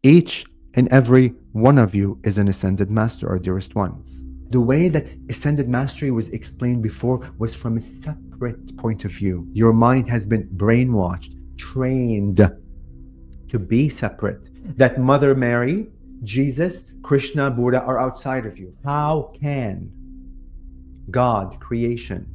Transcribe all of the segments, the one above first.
Each and every one of you is an ascended master, our dearest ones. The way that ascended mastery was explained before was from a separate point of view. Your mind has been brainwashed, trained to be separate. That Mother Mary, Jesus, Krishna, Buddha are outside of you. How can God, creation,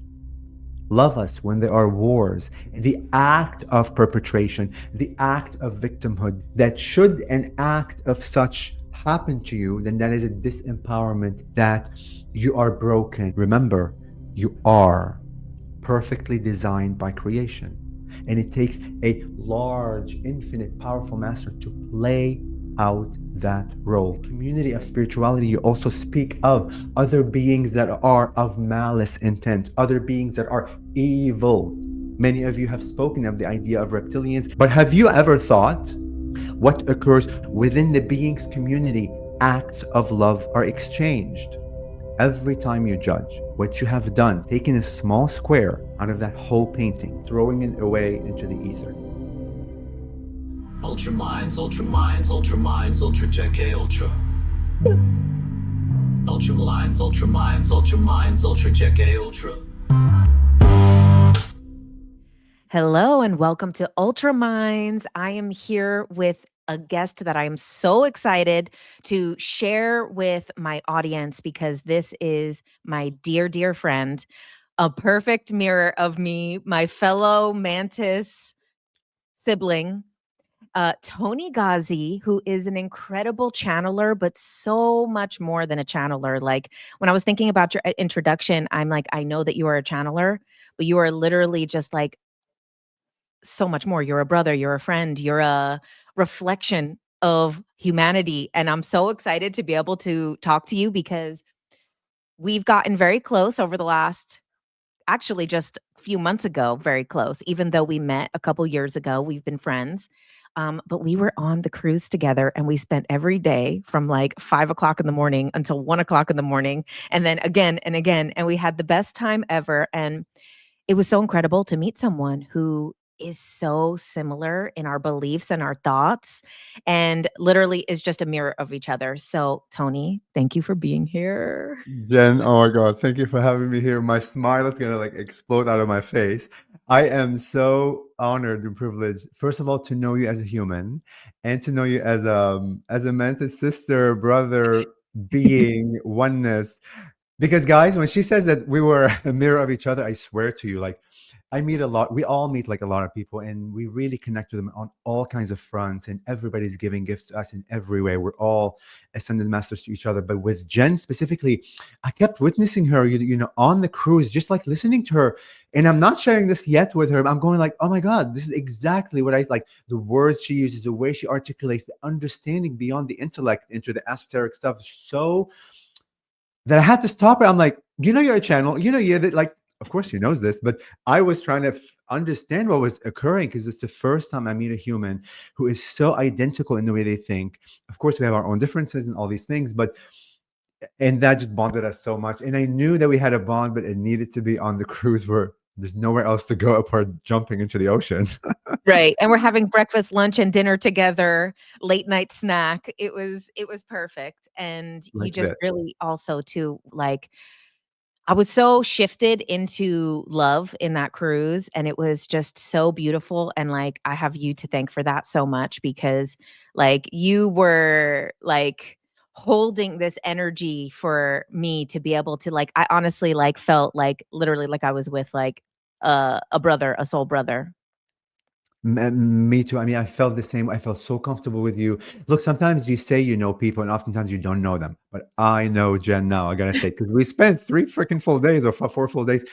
love us when there are wars? The act of perpetration, the act of victimhood, that should an act of such happen to you, then that is a disempowerment, that you are broken. Remember, you are perfectly designed by creation. And it takes a large, infinite, powerful master to play out that role. Community of spirituality, you also speak of other beings that are of malice intent, other beings that are evil. Many of you have spoken of the idea of reptilians, but have you ever thought what occurs within the beings community? Acts of love are exchanged. Every time you judge, what you have done, taking a small square out of that whole painting, throwing it away into the ether. Ultra minds, ultra minds, ultra minds, ultra JK, ultra. Ultra minds, ultra minds, ultra minds, ultra JK, ultra. Hello and welcome to Ultra Minds. I am here with a guest that I am so excited to share with my audience because this is my dear, dear friend, a perfect mirror of me, my fellow Mantis sibling, Toni Ghazi, who is an incredible channeler, but so much more than a channeler. Like when I was thinking about your introduction, I'm like, I know that you are a channeler, but you are literally just like so much more. You're a brother, you're a friend, you're a reflection of humanity. And I'm so excited to be able to talk to you because we've gotten very close over the last, actually just a few months ago, very close. Even though we met a couple years ago, we've been friends. But we were on the cruise together and we spent every day from like 5 o'clock in the morning until 1 o'clock in the morning. And then again and again. And we had the best time ever. And it was so incredible to meet someone who is so similar in our beliefs and our thoughts and literally is just a mirror of each other. So, Toni, thank you for being here. Jen, oh my God, thank you for having me here. My smile is gonna like explode out of my face. I am so honored and privileged, first of all, to know you as a human and to know you as a Mantis sister, brother, being, oneness. Because guys, when she says that we were a mirror of each other, I swear to you, like I meet a lot, we all meet like a lot of people, and we really connect with them on all kinds of fronts, and everybody's giving gifts to us in every way. We're all ascended masters to each other. But with Jen specifically, I kept witnessing her, on the cruise, just like listening to her. And I'm not sharing this yet with her. I'm going like, oh my God, this is exactly what I like. The words she uses, the way she articulates, the understanding beyond the intellect into the esoteric stuff. So that I had to stop her. I'm like, you're a channel, you're like, of course she knows this, but I was trying to understand what was occurring because it's the first time I meet a human who is so identical in the way they think. Of course, we have our own differences and all these things, and that just bonded us so much. And I knew that we had a bond, but it needed to be on the cruise where there's nowhere else to go apart jumping into the ocean. Right. And we're having breakfast, lunch, and dinner together, late night snack. It was perfect. And you Like just that. really also too like I was so shifted into love in that cruise and it was just so beautiful and like I have you to thank for that so much because like you were like holding this energy for me to be able to like I honestly like felt like literally like I was with like a brother, a soul brother. Me too. I mean, I felt the same. I felt so comfortable with you. Look, sometimes you say you know people, and oftentimes you don't know them. But I know Jen now. I gotta say, because we spent 3 freaking full days or 4 full days,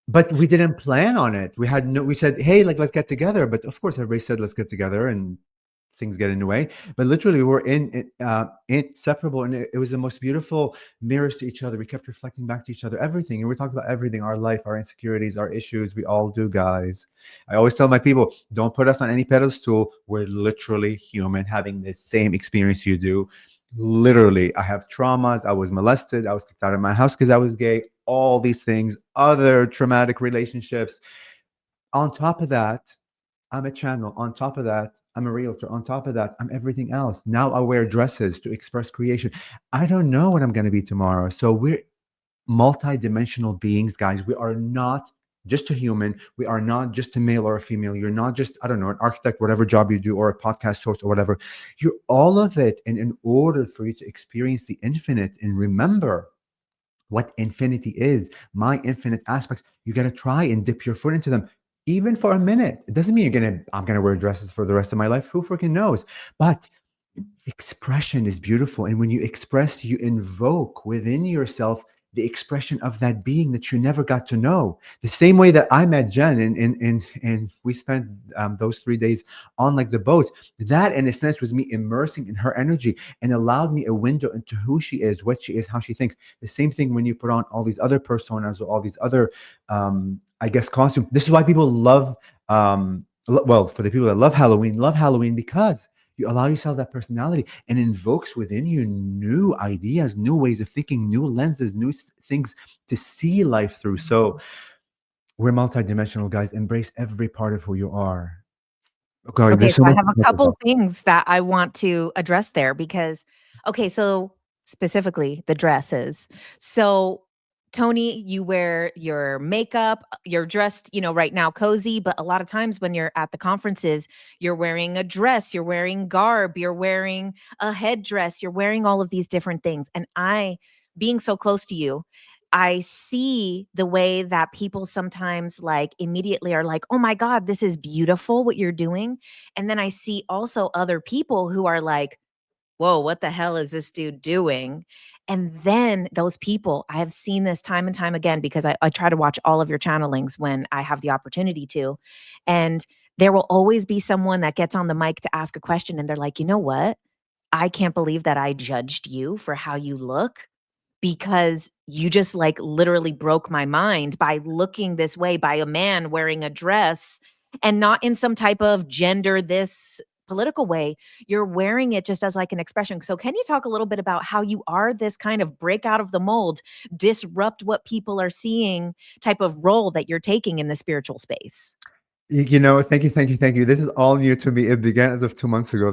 but we didn't plan on it. We had no. We said, "Hey, like let's get together." But of course, everybody said, "Let's get together," and things get in the way. But literally, we were inseparable, and it was the most beautiful mirrors to each other. We kept reflecting back to each other everything, and we talked about everything: our life, our insecurities, our issues. We all do, guys. I always tell my people, don't put us on any pedestal. We're literally human, having the same experience you do. Literally, I have traumas. I was molested. I was kicked out of my house because I was gay. All these things, other traumatic relationships. On top of that, I'm a channel. On top of that, I'm a realtor. On top of that, I'm everything else. Now I wear dresses to express creation. I don't know what I'm going to be tomorrow. So we're multi-dimensional beings, guys. We are not just a human. We are not just a male or a female. You're not just, I don't know, an architect, whatever job you do, or a podcast host or whatever. You're all of it. And in order for you to experience the infinite and remember what infinity is, my infinite aspects, you got to try and dip your foot into them. Even for a minute. It doesn't mean I'm gonna wear dresses for the rest of my life. Who freaking knows? But expression is beautiful. And when you express, you invoke within yourself the expression of that being that you never got to know. The same way that I met Jen and we spent those 3 days on like the boat. That in a sense was me immersing in her energy and allowed me a window into who she is, what she is, how she thinks. The same thing when you put on all these other personas or all these other I guess costumes. This is why people love well, for the people that love Halloween because you allow yourself that personality and invokes within you new ideas, new ways of thinking, new lenses, new things to see life through. So we're multidimensional, guys. Embrace every part of who you are. Okay, Okay, there's so so I much have to a talk couple about. things that I want to address there because okay, so specifically the dresses. So Tony, you wear your makeup, you're dressed, right now cozy, but a lot of times when you're at the conferences, you're wearing a dress, you're wearing garb, you're wearing a headdress, you're wearing all of these different things. And I, being so close to you, I see the way that people sometimes like immediately are like, "Oh my god, this is beautiful what you're doing." And then I see also other people who are like, "Whoa, what the hell is this dude doing?" And then those people, I have seen this time and time again because I try to watch all of your channelings when I have the opportunity to. And there will always be someone that gets on the mic to ask a question and they're like, "You know what? I can't believe that I judged you for how you look because you just like literally broke my mind by looking this way by a man wearing a dress and not in some type of gender this political way. You're wearing it just as like an expression. So can you talk a little bit about how you are this kind of break out of the mold, disrupt what people are seeing type of role that you're taking in the spiritual space? Thank you, thank you, thank you. This is all new to me. It began as of 2 months ago.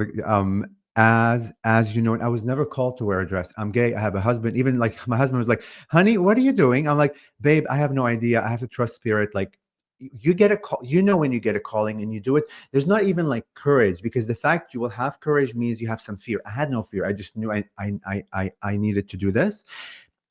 As you know, I was never called to wear a dress. I'm gay. I have a husband. Even like my husband was like, "Honey, what are you doing?" I'm like, "Babe, I have no idea. I have to trust spirit." Like, you get a call. When you get a calling and you do it. There's not even like courage because the fact you will have courage means you have some fear. I had no fear. I just knew I needed to do this,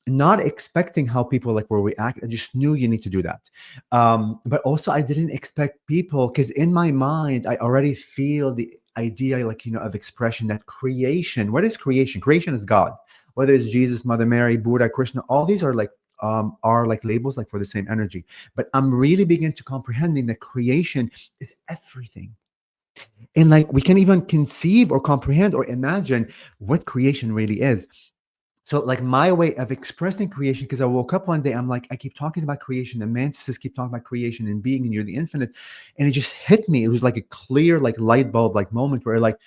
not expecting how people like will react. I just knew you need to do that. But also I didn't expect people because in my mind I already feel the idea like of expression that creation. What is creation? Creation is God. Whether it's Jesus, Mother Mary, Buddha, Krishna, all these are like labels like for the same energy. But I'm really beginning to comprehending that creation is everything. And like we can even conceive or comprehend or imagine what creation really is. So like my way of expressing creation, because I woke up one day, I'm like, I keep talking about creation, the mantises keep talking about creation and being, and you're the infinite. And it just hit me. It was like a clear, like light bulb, like moment where like,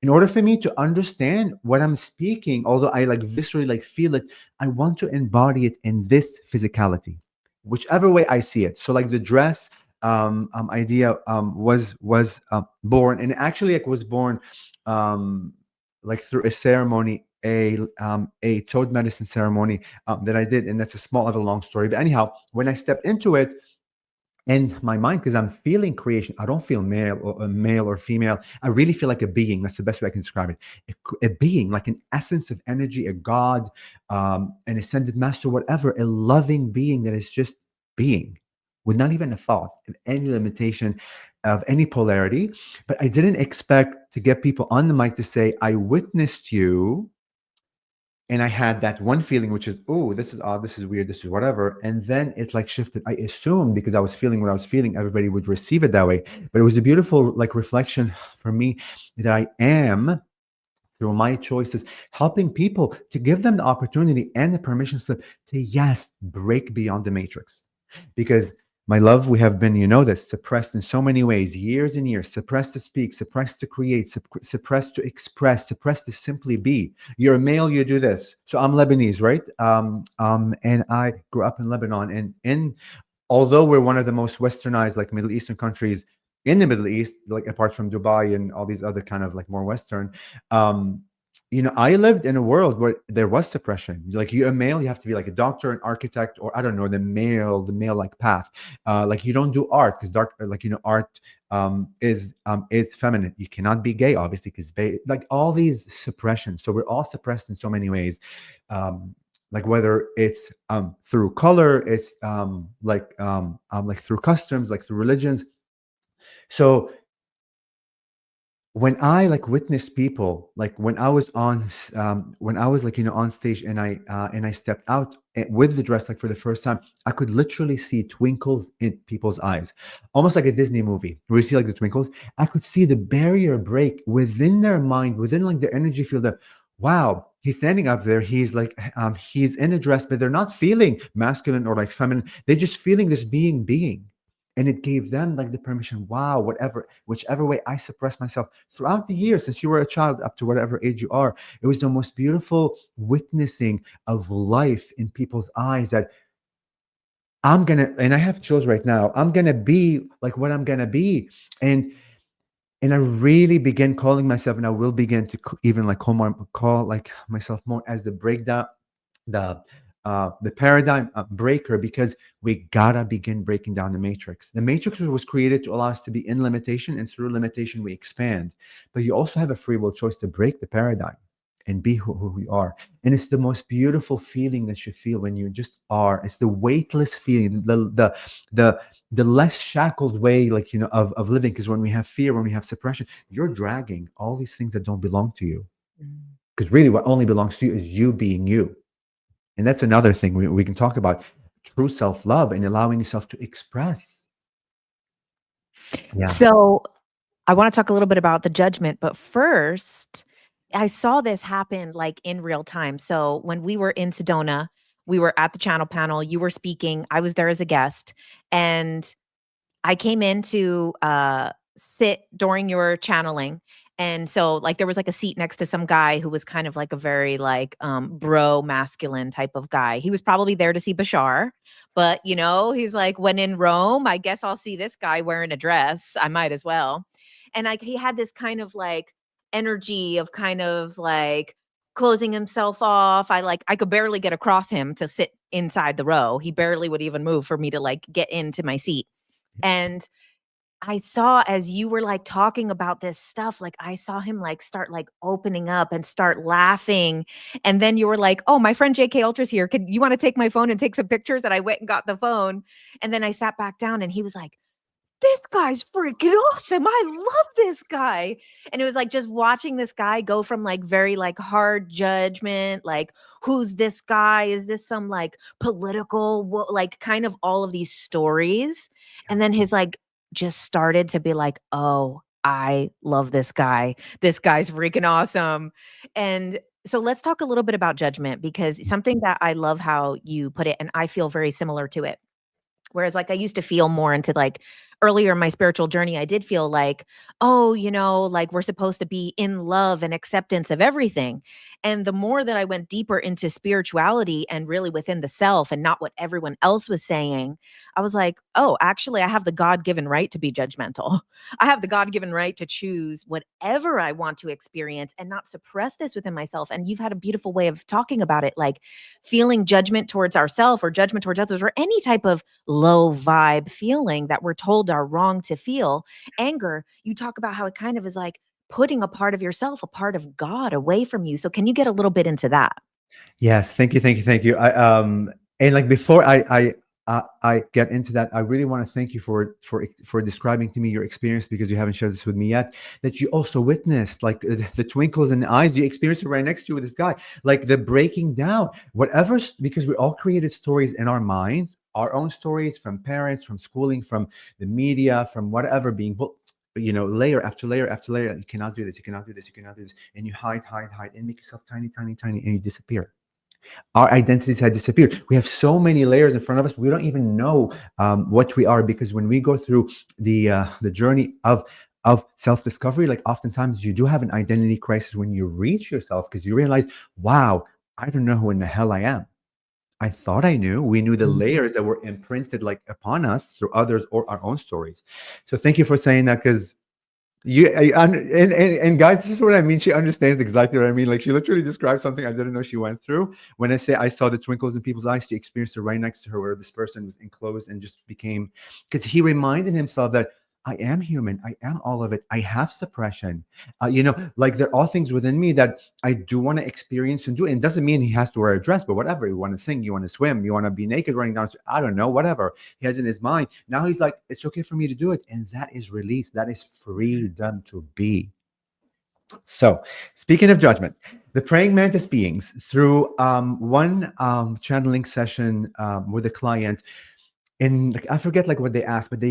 in order for me to understand what I'm speaking, although I like viscerally like feel it, I want to embody it in this physicality, whichever way I see it. So like the dress idea was born, and actually like was born like through a ceremony, a toad medicine ceremony that I did, and that's a small of a long story. But anyhow, when I stepped into it, and my mind, because I'm feeling creation, I don't feel male or female. I really feel like a being. That's the best way I can describe it. A being, like an essence of energy, a god, an ascended master, whatever, a loving being that is just being, with not even a thought of any limitation, of any polarity. But I didn't expect to get people on the mic to say, "I witnessed you." And I had that one feeling, which is, oh, this is odd, this is weird, this is whatever. And then it like shifted. I assumed because I was feeling what I was feeling, everybody would receive it that way. But it was a beautiful like reflection for me that I am, through my choices, helping people to give them the opportunity and the permission slip to, yes, break beyond the matrix. Because my love, we have been, this, suppressed in so many ways, years and years, suppressed to speak, suppressed to create, suppressed to express, suppressed to simply be. You're a male, you do this. So I'm Lebanese, right? And I grew up in Lebanon. And although we're one of the most westernized, like Middle Eastern countries, in the Middle East, like apart from Dubai and all these other kind of like more Western, um, I lived in a world where there was suppression. Like you're a male, you have to be like a doctor, an architect, or I don't know, the male like path. Like you don't do art because dark, like art is feminine. You cannot be gay, obviously, because like all these suppressions. So we're all suppressed in so many ways. Like whether it's through color, it's like through customs, like through religions. So when I like witnessed people, like when I was when I was like on stage and I stepped out with the dress like for the first time, I could literally see twinkles in people's eyes, almost like a Disney movie where you see like the twinkles. I could see the barrier break within their mind, within like their energy field. That wow, he's standing up there. He's like he's in a dress, but they're not feeling masculine or like feminine. They're just feeling this being, and it gave them like the permission. Wow, whatever, whichever way I suppress myself throughout the years since you were a child up to whatever age you are, it was the most beautiful witnessing of life in people's eyes. That I'm gonna, and I have chills right now, I'm gonna be like what I'm gonna be. And and I really began calling myself, and I will begin to even like call like myself more as the breakdown, the the paradigm breaker, because we gotta begin breaking down the matrix. The matrix was created to allow us to be in limitation, and through limitation we expand. But you also have a free will choice to break the paradigm and be who you are. And it's the most beautiful feeling that you feel when you just are. It's the weightless feeling, the less shackled way, like of living. Because when we have fear, when we have suppression, you're dragging all these things that don't belong to you. Mm. Because really what only belongs to you is you being you. And that's another thing we can talk about: true self-love and allowing yourself to express. Yeah. So I want to talk a little bit about the judgment, but first, I saw this happen like in real time. So when we were in Sedona, we were at the channel panel, you were speaking, I was there as a guest, and I came in to sit during your channeling. And so like there was like a seat next to some guy who was kind of like a very like bro masculine type of guy. He was probably there to see Bashar, but he's like, when in Rome, I guess I'll see this guy wearing a dress. I might as well. And like he had this kind of like energy of kind of like closing himself off. I could barely get across him to sit inside the row. He barely would even move for me to like get into my seat. And I saw as you were like talking about this stuff, like I saw him like start like opening up and start laughing. And then you were like, "Oh, my friend JK Ultra's here. Could you want to take my phone and take some pictures?" And I went and got the phone. And then I sat back down and he was like, "This guy's freaking awesome. I love this guy." And it was like just watching this guy go from like very like hard judgment, like who's this guy? Is this some like political, like kind of all of these stories. And then his like just started to be like, "Oh, I love this guy. This guy's freaking awesome." And so let's talk a little bit about judgment, because something that I love how you put it, and I feel very similar to it. Whereas, like, I used to feel more into, like, earlier in my spiritual journey, I did feel like, "Oh, like, we're supposed to be in love and acceptance of everything." And the more that I went deeper into spirituality and really within the self and not what everyone else was saying, I was like, "Oh, actually, I have the God-given right to be judgmental. I have the God-given right to choose whatever I want to experience and not suppress this within myself." And you've had a beautiful way of talking about it, like, feeling judgment towards ourselves or judgment towards others or any type of low vibe feeling that we're told are wrong to feel. Anger, you talk about how it kind of is like putting a part of yourself, a part of God away from you. So can you get a little bit into that? Yes, thank you, thank you, thank you. And like before I get into that, I really want to thank you for describing to me your experience, because you haven't shared this with me yet. That you also witnessed like the twinkles in the eyes. You experienced it right next to you with this guy, like the breaking down, whatever. Because we all created stories in our minds, our own stories from parents, from schooling, from the media, from whatever being. Layer after layer after layer. You cannot do this. You cannot do this. You cannot do this, and you hide, and make yourself tiny, tiny, tiny, and you disappear. Our identities had disappeared. We have so many layers in front of us. We don't even know what we are, because when we go through the journey of self discovery, like oftentimes you do have an identity crisis when you reach yourself, because you realize, wow, I don't know who in the hell I am. I thought I knew. We knew the Mhm. layers that were imprinted like upon us through others or our own stories. So thank you for saying that, because and guys, this is what I mean. She understands exactly what I mean. Like, she literally described something I didn't know she went through. When I say I saw the twinkles in people's eyes, she experienced it right next to her, where this person was enclosed and just became, because he reminded himself that I am human. I am all of it. I have suppression. Like, there are things within me that I do want to experience and do. And it doesn't mean he has to wear a dress, but whatever. You want to sing, you want to swim, you want to be naked running down. I don't know, whatever he has in his mind. Now he's like, it's okay for me to do it. And that is release. That is freedom to be. So, speaking of judgment, the praying mantis beings, through one channeling session with a client, and like, I forget like what they asked, but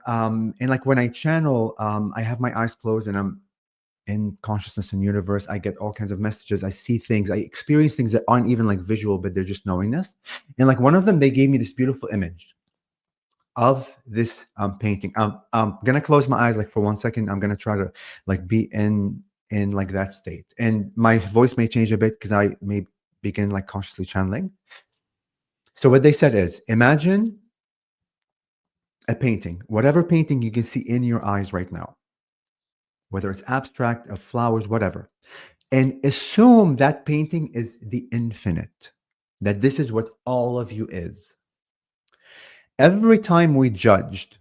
and like when I channel, I have my eyes closed and I'm in consciousness and universe. I get all kinds of messages. I see things. I experience things that aren't even like visual, but they're just knowingness. And like one of them, they gave me this beautiful image of this painting. I'm gonna close my eyes like for 1 second. I'm gonna try to like be in like that state, and my voice may change a bit because I may begin like consciously channeling. So what they said is, imagine a painting, whatever painting you can see in your eyes right now, whether it's abstract, of flowers, whatever, and assume that painting is the infinite, that this is what all of you is. Every time we judged,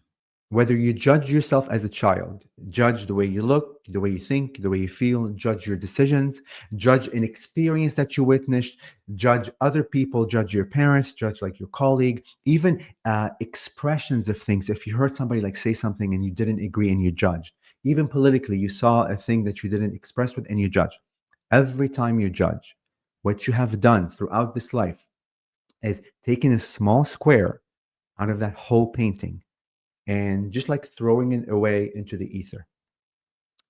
whether you judge yourself as a child, judge the way you look, the way you think, the way you feel, judge your decisions, judge an experience that you witnessed, judge other people, judge your parents, judge like your colleague, even expressions of things. If you heard somebody like say something and you didn't agree and you judged, even politically, you saw a thing that you didn't express with and you judge. Every time you judge, what you have done throughout this life is taking a small square out of that whole painting and just like throwing it away into the ether.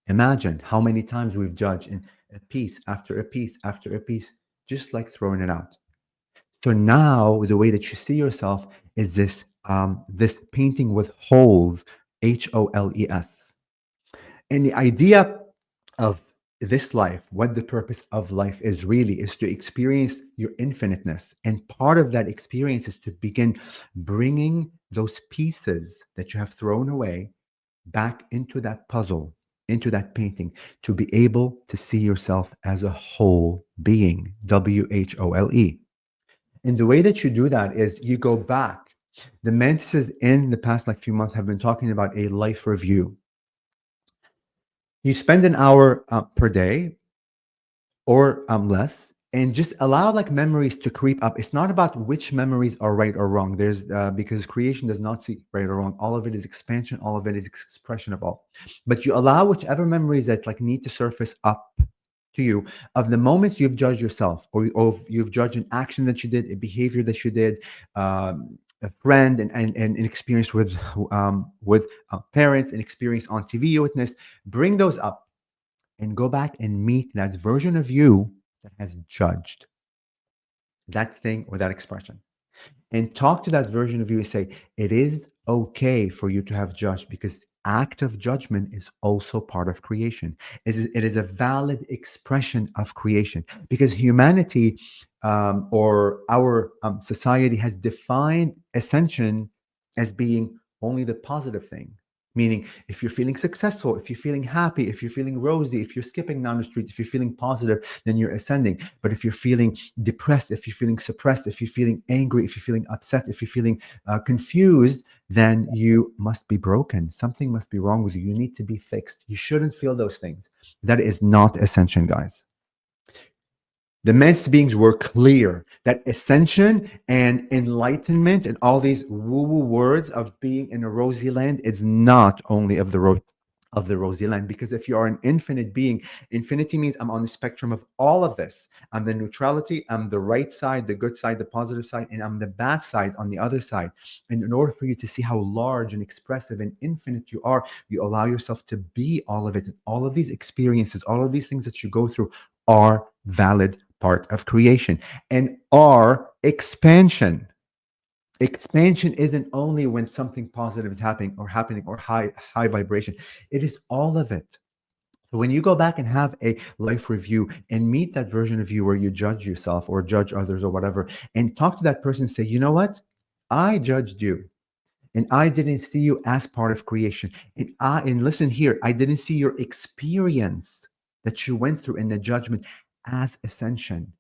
Imagine how many times we've judged in a piece after a piece after a piece, just like throwing it out. So now the way that you see yourself is this painting with holes, HOLES. And the idea of this life, what the purpose of life is really, is to experience your infiniteness. And part of that experience is to begin bringing those pieces that you have thrown away back into that puzzle, into that painting, to be able to see yourself as a whole being, WHOLE. And the way that you do that is you go back. The mantises in the past like few months have been talking about a life review. You spend an hour per day or less, and just allow like memories to creep up. It's not about which memories are right or wrong. There's because creation does not see right or wrong. All of it is expansion, all of it is expression of all. But you allow whichever memories that like need to surface up to you, of the moments you've judged yourself, or you've judged an action that you did, a behavior that you did, a friend, and an experience with parents, an experience on TV you witnessed. Bring those up and go back and meet that version of you that has judged that thing or that expression, and talk to that version of you and say, it is okay for you to have judged, because act of judgment is also part of creation. It is a valid expression of creation, because humanity, or our society, has defined ascension as being only the positive thing. Meaning, if you're feeling successful, if you're feeling happy, if you're feeling rosy, if you're skipping down the street, if you're feeling positive, then you're ascending. But if you're feeling depressed, if you're feeling suppressed, if you're feeling angry, if you're feeling upset, if you're feeling confused, then you must be broken. Something must be wrong with you. You need to be fixed. You shouldn't feel those things. That is not ascension, guys. The men's beings were clear that ascension and enlightenment and all these woo-woo words of being in a rosy land is not only of the rosy land. Because if you are an infinite being, infinity means I'm on the spectrum of all of this. I'm the neutrality, I'm the right side, the good side, the positive side, and I'm the bad side on the other side. And in order for you to see how large and expressive and infinite you are, you allow yourself to be all of it. And all of these experiences, all of these things that you go through are valid part of creation and are expansion. Expansion isn't only when something positive is happening or high vibration. It is all of it. So when you go back and have a life review and meet that version of you where you judge yourself or judge others or whatever, and talk to that person and say, you know what? I judged you and I didn't see you as part of creation. And listen here, I didn't see your experience that you went through in the judgment as ascension.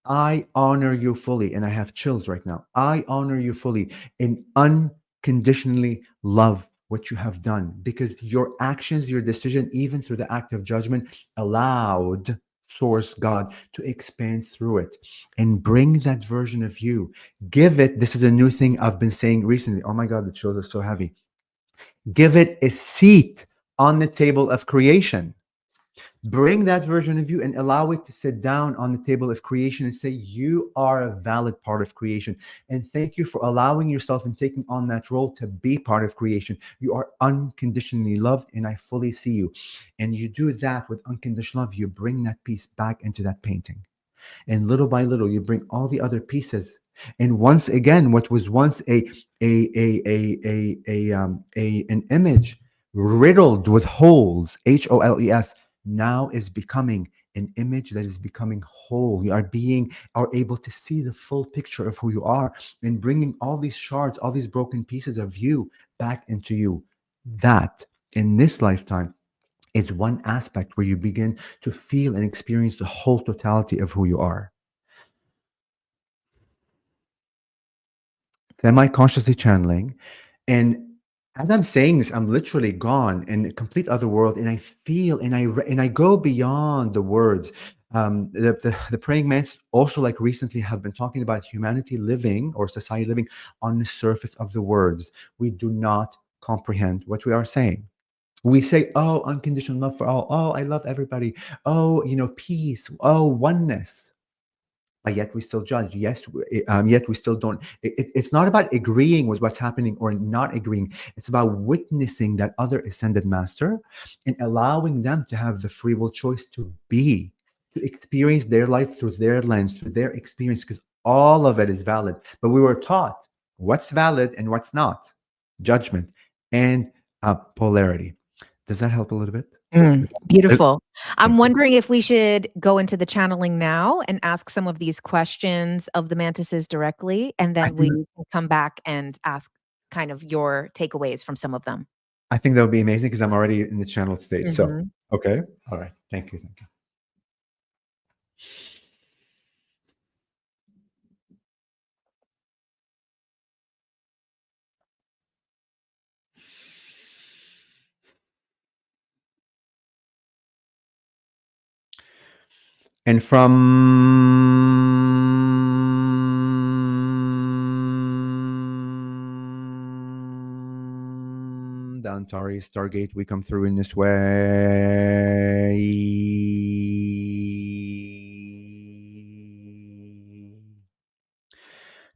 I honor you fully, and I have chills right now. I honor you fully and unconditionally love what you have done because your actions, your decision, even through the act of judgment, allowed Source God to expand through it and bring that version of you. Give it, this is a new thing I've been saying recently. Oh my God, the chills are so heavy. Give it a seat on the table of creation. Bring that version of you and allow it to sit down on the table of creation and say, you are a valid part of creation. And thank you for allowing yourself and taking on that role to be part of creation. You are unconditionally loved, and I fully see you. And you do that with unconditional love. You bring that piece back into that painting. And little by little, you bring all the other pieces. And once again, what was once an image riddled with holes, holes, now is becoming an image that is becoming whole. You are able to see the full picture of who you are and bringing all these shards, all these broken pieces of you back into you. That in this lifetime is one aspect where you begin to feel and experience the whole totality of who you are. Semi consciously channeling. And as I'm saying this, I'm literally gone in a complete other world, and I feel and I go beyond the words. The praying mantis also, like recently, have been talking about humanity living or society living on the surface of the words. We do not comprehend what we are saying. We say, oh, unconditional love for all. Oh, I love everybody. Oh, peace. Oh, oneness. But yet we still judge. Yes, yet we still don't. It's not about agreeing with what's happening or not agreeing. It's about witnessing that other ascended master and allowing them to have the free will choice to be, to experience their life through their lens, through their experience, because all of it is valid. But we were taught what's valid and what's not, judgment and polarity. Does that help a little bit? Uh, Beautiful. I'm Thank you. wondering if we should go into the channeling now and ask some of these questions of the mantises directly, and I then we think can come back and ask kind of your takeaways from some of them. I think that would be amazing because I'm already in the channel state. So, Mhm. okay. All right. Thank you. Thank you. And from the Antari Stargate, we come through in this way.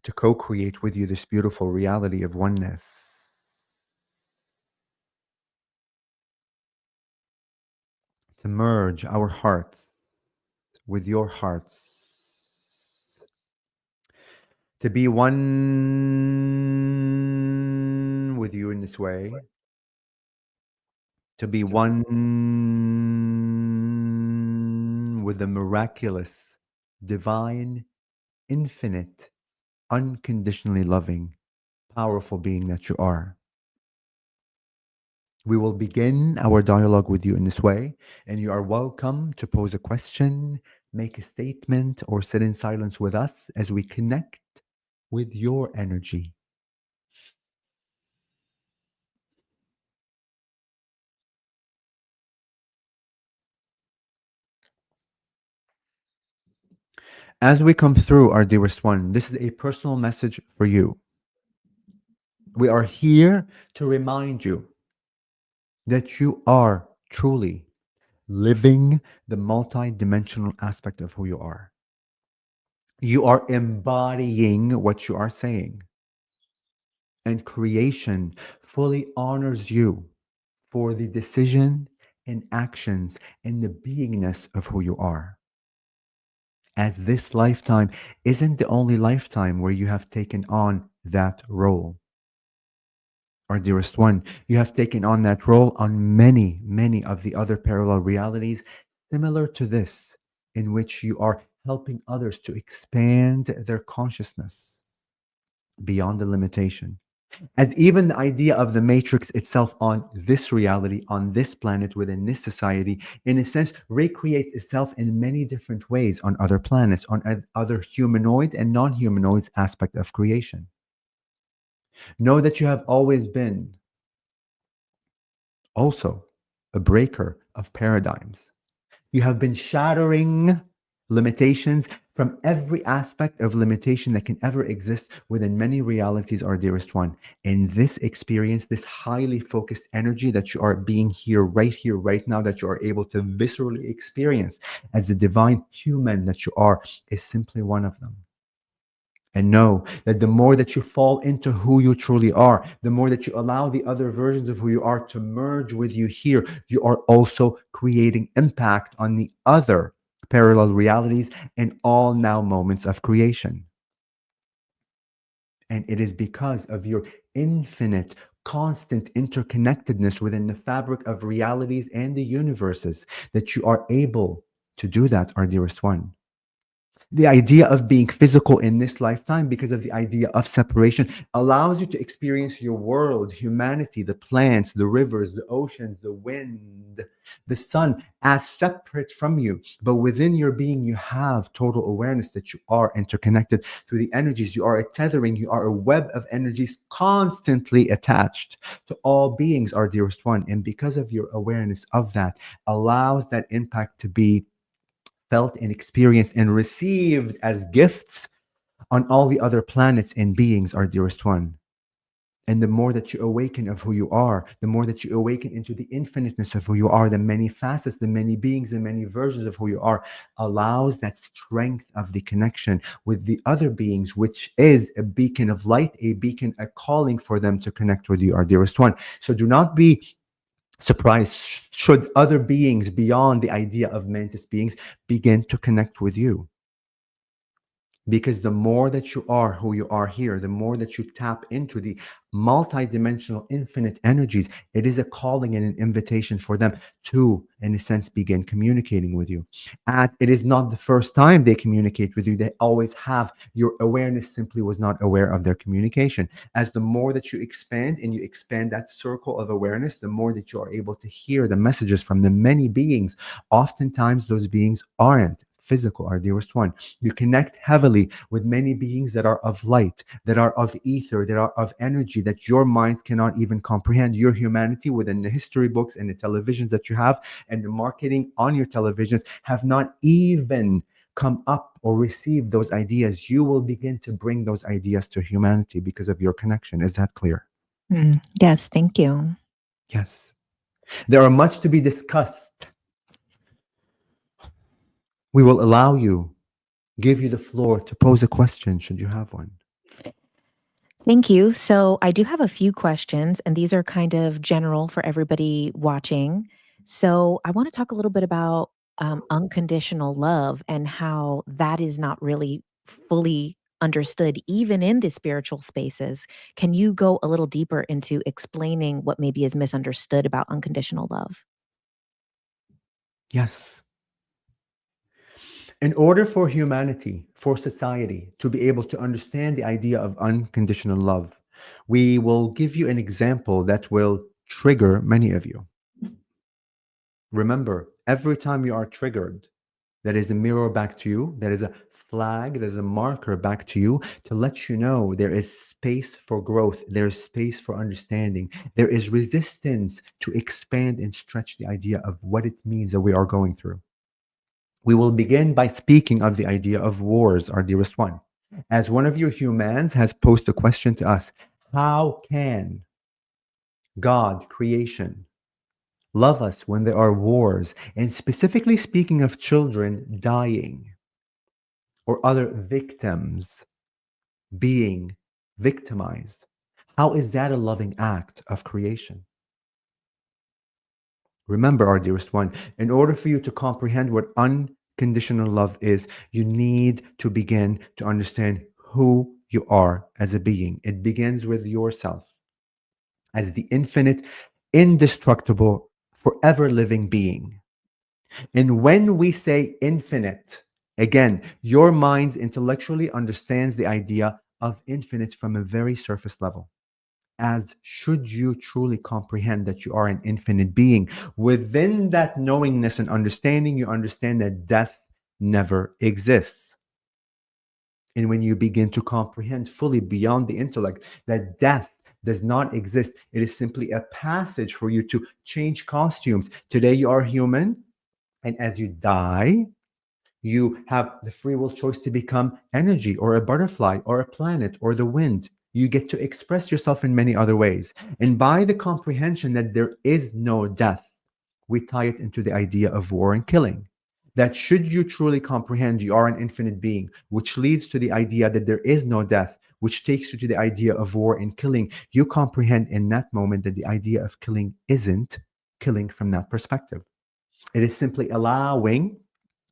To co create with you this beautiful reality of oneness. To merge our hearts with your hearts. To be one with you in this way. To be one with the miraculous, divine, infinite, unconditionally loving, powerful being that you are. We will begin our dialogue with you in this way, and you are welcome to pose a question, make a statement, or sit in silence with us as we connect with your energy. As we come through, our dearest one, this is a personal message for you. We are here to remind you that you are truly living the multi-dimensional aspect of who you are. You are embodying what you are saying, and creation fully honors you for the decision and actions and the beingness of who you are. As this lifetime isn't the only lifetime where you have taken on that role. our dearest one. You have taken on that role on many, many of the other parallel realities similar to this, in which you are helping others to expand their consciousness beyond the limitation. And even the idea of the matrix itself on this reality, on this planet, within this society, in a sense, recreates itself in many different ways on other planets, on other humanoids and non humanoids aspect of creation. Know that you have always been also a breaker of paradigms. You have been shattering limitations from every aspect of limitation that can ever exist within many realities, our dearest one. In this experience, this highly focused energy that you are being here, right now, that you are able to viscerally experience as the divine human that you are, is simply one of them. And know that the more that you fall into who you truly are, the more that you allow the other versions of who you are to merge with you here, you are also creating impact on the other parallel realities in all now moments of creation. And it is because of your infinite, constant interconnectedness within the fabric of realities and the universes that you are able to do that, our dearest one. The idea of being physical in this lifetime, because of the idea of separation, allows you to experience your world, humanity, the plants, the rivers, the oceans, the wind, the sun, as separate from you. But within your being, you have total awareness that you are interconnected through the energies. You are a tethering, you are a web of energies constantly attached to all beings, our dearest one. And because of your awareness of that, allows that impact to be felt and experienced and received as gifts on all the other planets and beings, our dearest one. And the more that you awaken of who you are, the more that you awaken into the infiniteness of who you are, the many facets, the many beings, the many versions of who you are, allows that strength of the connection with the other beings, which is a beacon of light, a beacon, a calling for them to connect with you, our dearest one. So do not be surprised should other beings beyond the idea of mantis beings begin to connect with you, because the more that you are who you are here, the more that you tap into the multidimensional infinite energies, it is a calling and an invitation for them to, in a sense, begin communicating with you. And it is not the first time they communicate with you. They always have. Your awareness simply was not aware of their communication. As the more that you expand and you expand that circle of awareness, the more that you are able to hear the messages from the many beings. Oftentimes those beings aren't physical, our dearest one. You connect heavily with many beings that are of light, that are of ether, that are of energy that your mind cannot even comprehend. Your humanity within the history books and the televisions that you have and the marketing on your televisions have not even come up or received those ideas. You will begin to bring those ideas to humanity because of your connection. Is that clear? Yes, thank you. Yes. There are much to be discussed. We will allow you, give you the floor to pose a question should you have one. Thank you. So, I do have a few questions, and these are kind of general for everybody watching. So, I want to talk a little bit about unconditional love and how that is not really fully understood, even in the spiritual spaces. Can you go a little deeper into explaining what maybe is misunderstood about unconditional love? Yes. In order for humanity, for society to be able to understand the idea of unconditional love, we will give you an example that will trigger many of you. Remember, every time you are triggered, that is a mirror back to you, that is a flag, that is a marker back to you to let you know there is space for growth, there is space for understanding, there is resistance to expand and stretch the idea of what it means that we are going through. We will begin by speaking of the idea of wars, our dearest one. As one of your humans has posed a question to us, how can God, creation, love us when there are wars? And specifically speaking of children dying or other victims being victimized, how is that a loving act of creation? Remember, our dearest one, in order for you to comprehend what unconditional love is, you need to begin to understand who you are as a being. It begins with yourself. as the infinite, indestructible, forever living being. And when we say infinite, again, your mind intellectually understands the idea of infinite from a very surface level. As should you truly comprehend that you are an infinite being, within that knowingness and understanding, you understand that death never exists. And when you begin to comprehend fully beyond the intellect that death does not exist, it is simply a passage for you to change costumes. Today you are human, and as you die, you have the free will choice to become energy or a butterfly or a planet or the wind. You get to express yourself in many other ways. And by the comprehension that there is no death, we tie it into the idea of war and killing. That should you truly comprehend you are an infinite being, which leads to the idea that there is no death, which takes you to the idea of war and killing, you comprehend in that moment that the idea of killing isn't killing from that perspective. It is simply allowing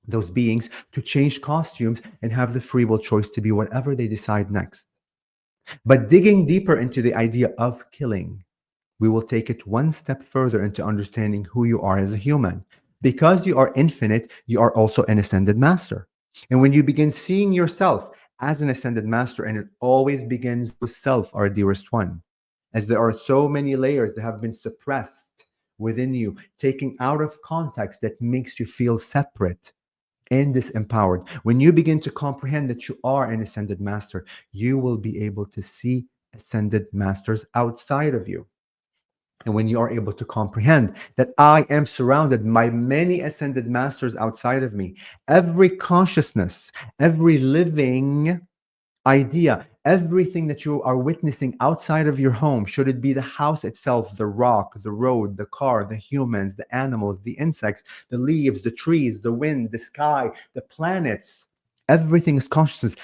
those beings to change costumes and have the free will choice to be whatever they decide next. But digging deeper into the idea of killing, we will take it one step further into understanding who you are as a human. Because you are infinite, you are also an ascended master. And when you begin seeing yourself as an ascended master, and it always begins with self, our dearest one, as there are so many layers that have been suppressed within you, taken out of context that makes you feel separate and disempowered. When you begin to comprehend that you are an ascended master, you will be able to see ascended masters outside of you. And when you are able to comprehend that I am surrounded by many ascended masters outside of me, every consciousness, every living idea, everything that you are witnessing outside of your home, should it be the house itself, the rock, the road, the car, the humans, the animals, the insects, the leaves, the trees, the wind, the sky, the planets, everything is consciousness.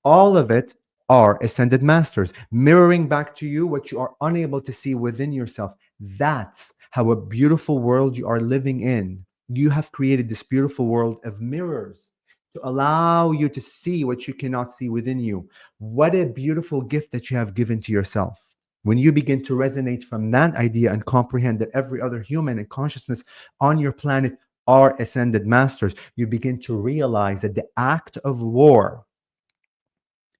All of it are ascended masters, mirroring back to you what you are unable to see within yourself. That's how a beautiful world you are living in. You have created this beautiful world of mirrors to allow you to see what you cannot see within you. What a beautiful gift that you have given to yourself. When you begin to resonate from that idea and comprehend that every other human and consciousness on your planet are ascended masters, you begin to realize that the act of war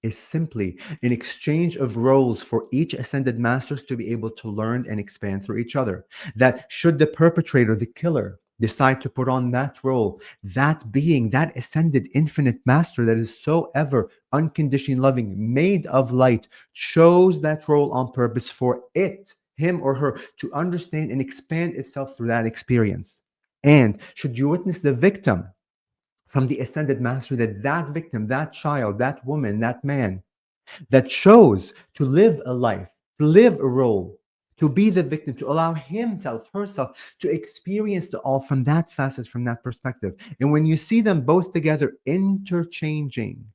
is simply an exchange of roles for each ascended masters to be able to learn and expand through each other. That should the perpetrator, the killer, decide to put on that role, that being, that ascended infinite master that is so ever unconditionally loving, made of light, chose that role on purpose for it, him or her, to understand and expand itself through that experience. And should you witness the victim from the ascended master, that victim, that child, that woman, that man that chose to live a life, to live a role, to be the victim, to allow himself, herself to experience the all from that facet, from that perspective. And when you see them both together interchanging,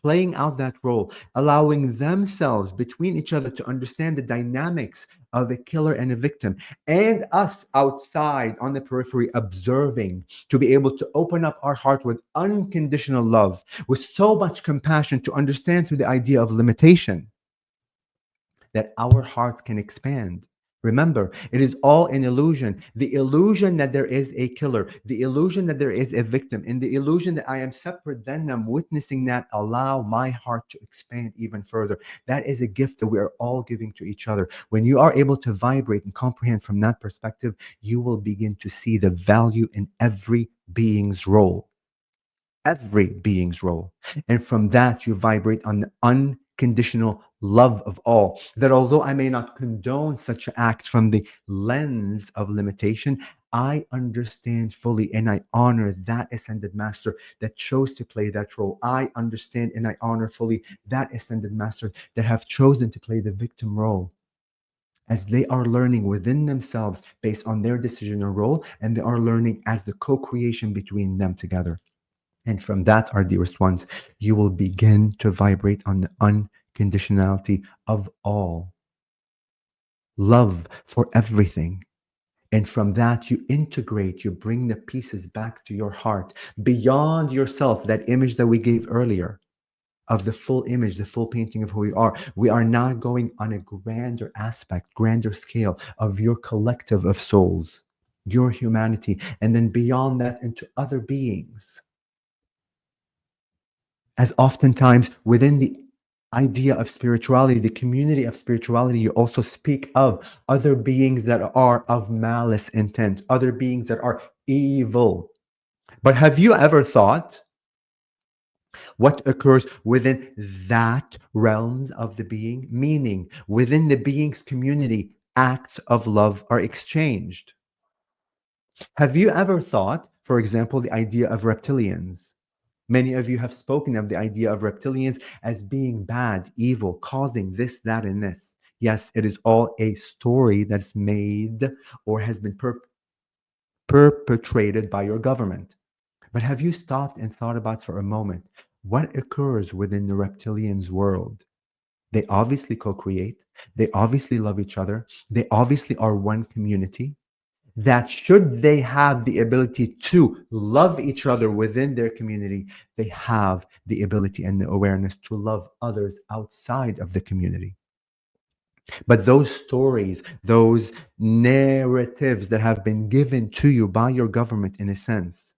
playing out that role, allowing themselves between each other to understand the dynamics of a killer and a victim, and us outside on the periphery observing, to be able to open up our heart with unconditional love, with so much compassion, to understand through the idea of limitation that our hearts can expand. Remember, it is all an illusion. The illusion that there is a killer, the illusion that there is a victim, and the illusion that I am separate, then I'm witnessing that allow my heart to expand even further. That is a gift that we are all giving to each other. When you are able to vibrate and comprehend from that perspective, you will begin to see the value in every being's role, every being's role. And from that, you vibrate on the unconditional love of all. That although I may not condone such an act from the lens of limitation, I understand fully and I honor that ascended master that chose to play that role. I understand and I honor fully that ascended master that have chosen to play the victim role, as they are learning within themselves based on their decision or role, and they are learning as the co-creation between them together. And from that, our dearest ones, you will begin to vibrate on the unconditionality of all love for everything. And from that, you integrate, you bring the pieces back to your heart beyond yourself, that image that we gave earlier of the full image, the full painting of who we are. We are not going on a grander aspect, grander scale of your collective of souls, your humanity, and then beyond that into other beings. As oftentimes within the idea of spirituality, the community of spirituality, you also speak of other beings that are of malice intent, other beings that are evil. But have you ever thought what occurs within that realms of the being? Meaning, within the being's community, acts of love are exchanged. Have you ever thought, for example, the idea of reptilians? Many of you have spoken of the idea of reptilians as being bad, evil, causing this, that, and this. Yes, it is all a story that's made or has been perpetrated by your government. But have you stopped and thought about for a moment what occurs within the reptilians' world? They obviously co create, they obviously love each other, they obviously are one community. That should they have the ability to love each other within their community, they have the ability and the awareness to love others outside of the community. But those stories, those narratives that have been given to you by your government, in a sense,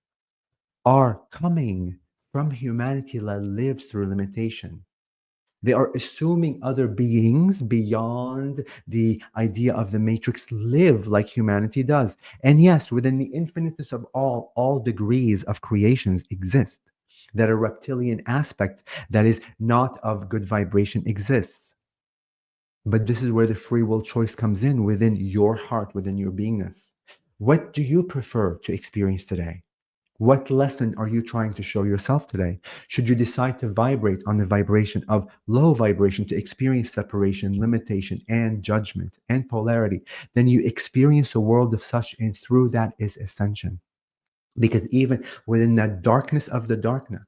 are coming from humanity that lives through limitation. They are assuming other beings beyond the idea of the matrix live like humanity does. And yes, within the infiniteness of all degrees of creations exist. That a reptilian aspect that is not of good vibration exists. But this is where the free will choice comes in within your heart, within your beingness. What do you prefer to experience today? What lesson are you trying to show yourself today? Should you decide to vibrate on the vibration of low vibration to experience separation, limitation, and judgment and polarity, then you experience a world of such, and through that is ascension. Because even within that darkness of the darkness,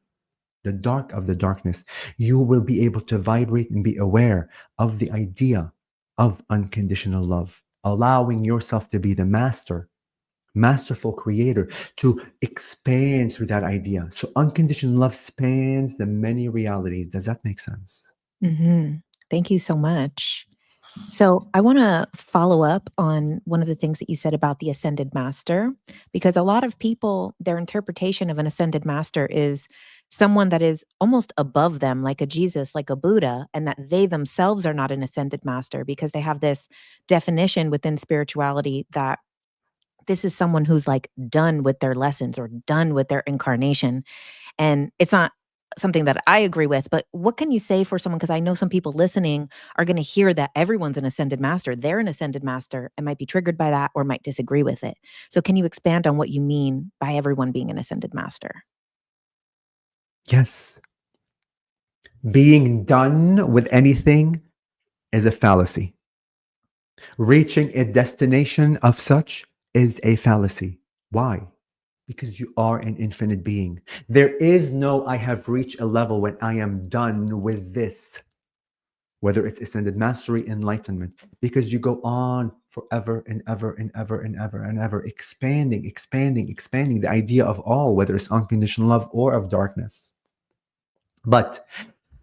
the dark of the darkness, you will be able to vibrate and be aware of the idea of unconditional love, allowing yourself to be the masterful creator, to expand through that idea. So unconditional love spans the many realities. Does that make sense? Mhm. Thank you so much. So, I want to follow up on one of the things that you said about the ascended master, because a lot of people, their interpretation of an ascended master is someone that is almost above them, like a Jesus, like a Buddha, and that they themselves are not an ascended master because they have this definition within spirituality that this is someone who's like done with their lessons or done with their incarnation. And it's not something that I agree with, but what can you say for someone? Because I know some people listening are going to hear that everyone's an ascended master. They're an ascended master and might be triggered by that or might disagree with it. So, can you expand on what you mean by everyone being an ascended master? Yes. Being done with anything is a fallacy. Reaching a destination of such is a fallacy. Why? Because you are an infinite being. There is no I have reached a level when I am done with this, whether it's ascended mastery, enlightenment, because you go on forever and ever and ever and ever and ever, expanding, expanding, expanding the idea of all, whether it's unconditional love or of darkness. But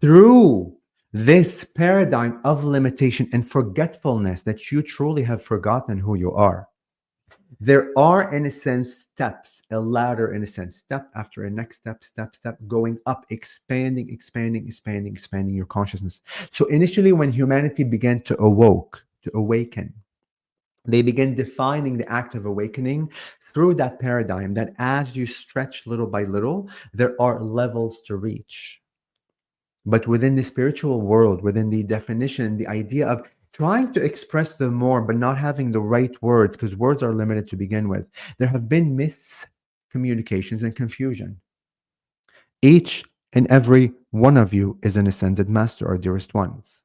through this paradigm of limitation and forgetfulness that you truly have forgotten who you are, there are, in a sense, steps, a ladder, in a sense, step after a next step, step, going up, expanding, expanding, expanding, expanding your consciousness. So initially, when humanity began to awaken, they begin defining the act of awakening through that paradigm that as you stretch little by little, there are levels to reach. But within the spiritual world, within the definition, the idea of trying to express them more, but not having the right words, because words are limited to begin with, there have been miscommunications and confusion. Each and every one of you is an ascended master or dearest ones.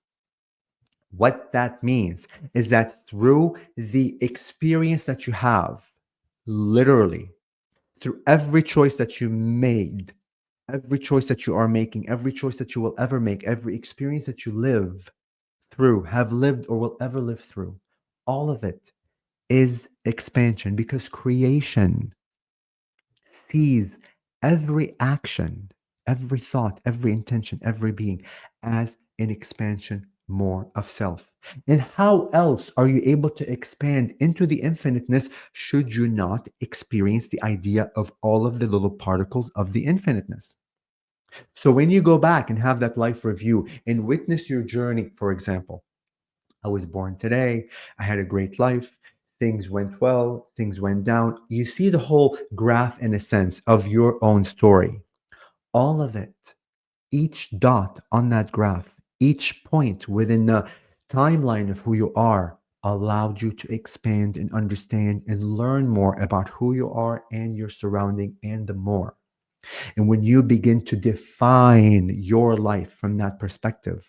What that means is that through the experience that you have, literally, through every choice that you made, every choice that you are making, every choice that you will ever make, every experience that you live through, have lived, or will ever live through, all of it is expansion because creation sees every action. every thought, every intention, every being as an expansion more of self. And how else are you able to expand into the infiniteness should you not experience the idea of all of the little particles of the infiniteness? So when you go back and have that life review and witness your journey, for example, I was born today, I had a great life, things went well, things went down. You see the whole graph in a sense of your own story. All of it, each dot on that graph, each point within the timeline of who you are allowed you to expand and understand and learn more about who you are and your surrounding and the more. And when you begin to define your life from that perspective,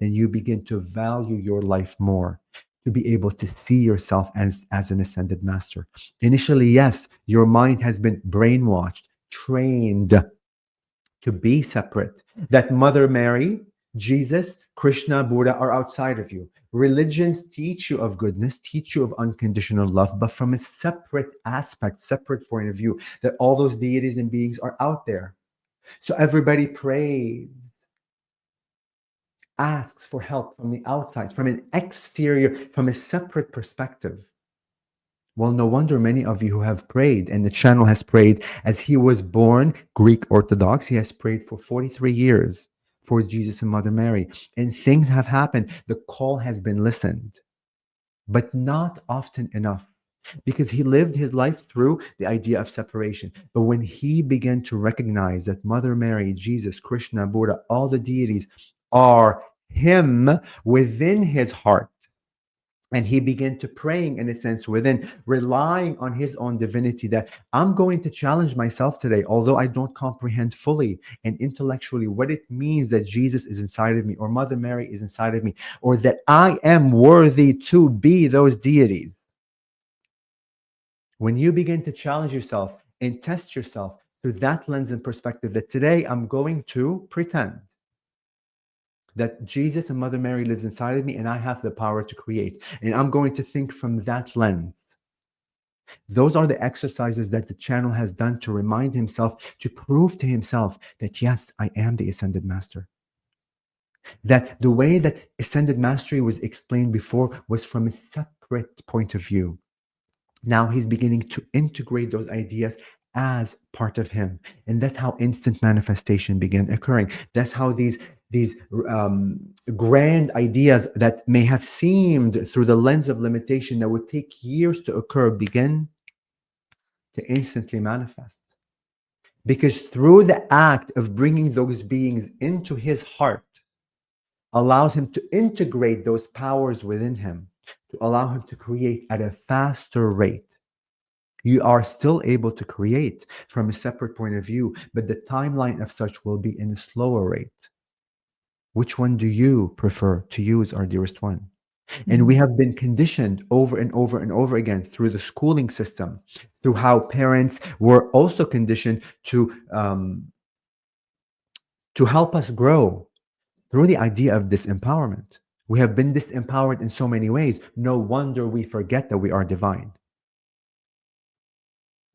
then you begin to value your life more, to be able to see yourself as an ascended master. Initially, yes, your mind has been brainwashed, trained to be separate. That Mother Mary, Jesus, Krishna, Buddha are outside of you. Religions teach you of goodness, teach you of unconditional love, but from a separate aspect, separate point of view, that all those deities and beings are out there. So everybody prays, asks for help from the outside, from an exterior, from a separate perspective. Well, no wonder many of you who have prayed, and the channel has prayed as he was born Greek Orthodox. He has prayed for 43 years for Jesus and Mother Mary, and things have happened. The call has been listened, but not often enough because he lived his life through the idea of separation. But when he began to recognize that Mother Mary, Jesus, Krishna, Buddha, all the deities are him within his heart, and he began to praying in a sense within, relying on his own divinity, that I'm going to challenge myself today, although I don't comprehend fully and intellectually what it means that Jesus is inside of me or Mother Mary is inside of me, or that I am worthy to be those deities. When you begin to challenge yourself and test yourself through that lens and perspective, that today I'm going to pretend that Jesus and Mother Mary lives inside of me and I have the power to create. And I'm going to think from that lens. Those are the exercises that the channel has done to remind himself, to prove to himself that, yes, I am the ascended master. That the way that ascended mastery was explained before was from a separate point of view. Now he's beginning to integrate those ideas as part of him, and that's how instant manifestation began occurring. That's how these grand ideas that may have seemed through the lens of limitation that would take years to occur begin to instantly manifest, because through the act of bringing those beings into his heart allows him to integrate those powers within him, to allow him to create at a faster rate. You are still able to create from a separate point of view, but the timeline of such will be in a slower rate. Which one do you prefer to use, our dearest one? And we Mm. have been conditioned over and over and over again through the schooling system, through how parents were also conditioned to help us grow through the idea of disempowerment. We have been disempowered in so many ways. No wonder we forget that we are divine.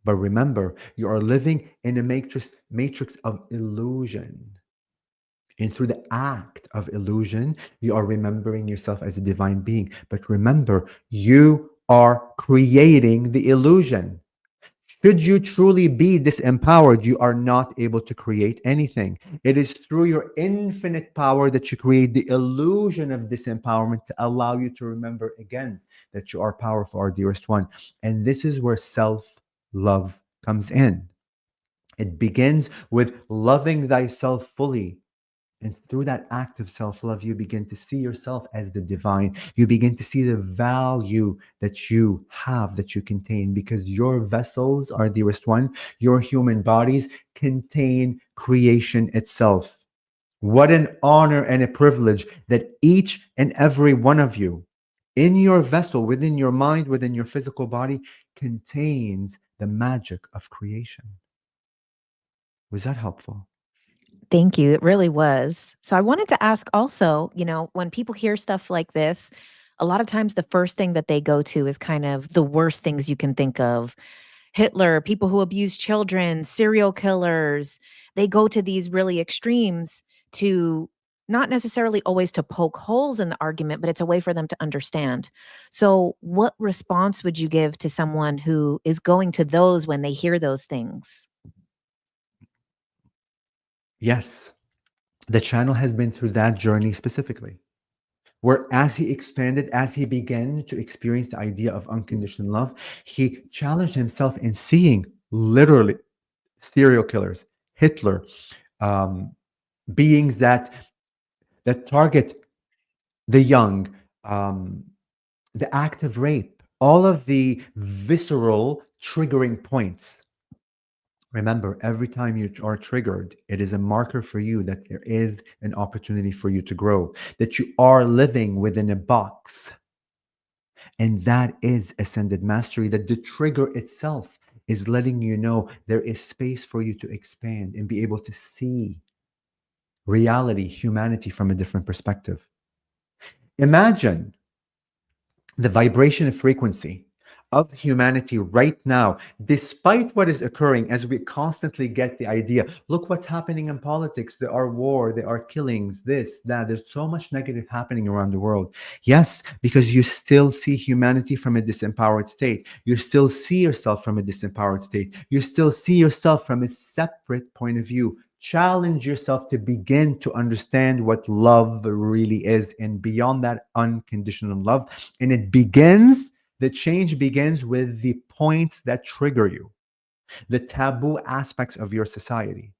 But remember, you are living in a matrix of illusion. And through the act of illusion, you are remembering yourself as a divine being. But remember, you are creating the illusion. Should you truly be disempowered, you are not able to create anything. It is through your infinite power that you create the illusion of disempowerment to allow you to remember again that you are powerful, our dearest one. And this is where self love comes in. It begins with loving thyself fully. And through that act of self love, you begin to see yourself as the divine. You begin to see the value that you have, that you contain, because your vessels are, dearest one, your human bodies contain creation itself. What an honor and a privilege that each and every one of you in your vessel, within your mind, within your physical body, contains the magic of creation. Was that helpful? Thank you. It really was. So I wanted to ask also, when people hear stuff like this, a lot of times the first thing that they go to is kind of the worst things you can think of. Hitler, people who abuse children, serial killers, they go to these really extremes to not necessarily always to poke holes in the argument, but it's a way for them to understand. So, what response would you give to someone who is going to those when they hear those things? Yes, the channel has been through that journey specifically, where as he expanded, as he began to experience the idea of unconditional love, he challenged himself in seeing literally serial killers, Hitler, um, beings that target the young, um, the act of rape, all of the visceral triggering points. Remember, every time you are triggered, it is a marker for you that there is an opportunity for you to grow, that you are living within a box. And that is ascended mastery, that the trigger itself is letting you know there is space for you to expand and be able to see reality, humanity from a different perspective. Imagine the vibration of frequency of humanity right now, despite what is occurring, as we constantly get the idea, look what's happening in politics. There are war, there are killings, this, that. There's so much negative happening around the world. Yes, because you still see humanity from a disempowered state. You still see yourself from a disempowered state. You still see yourself from a separate point of view. Challenge yourself to begin to understand what love really is, and beyond that, unconditional love. And the change begins with the points that trigger you, the taboo aspects of your society.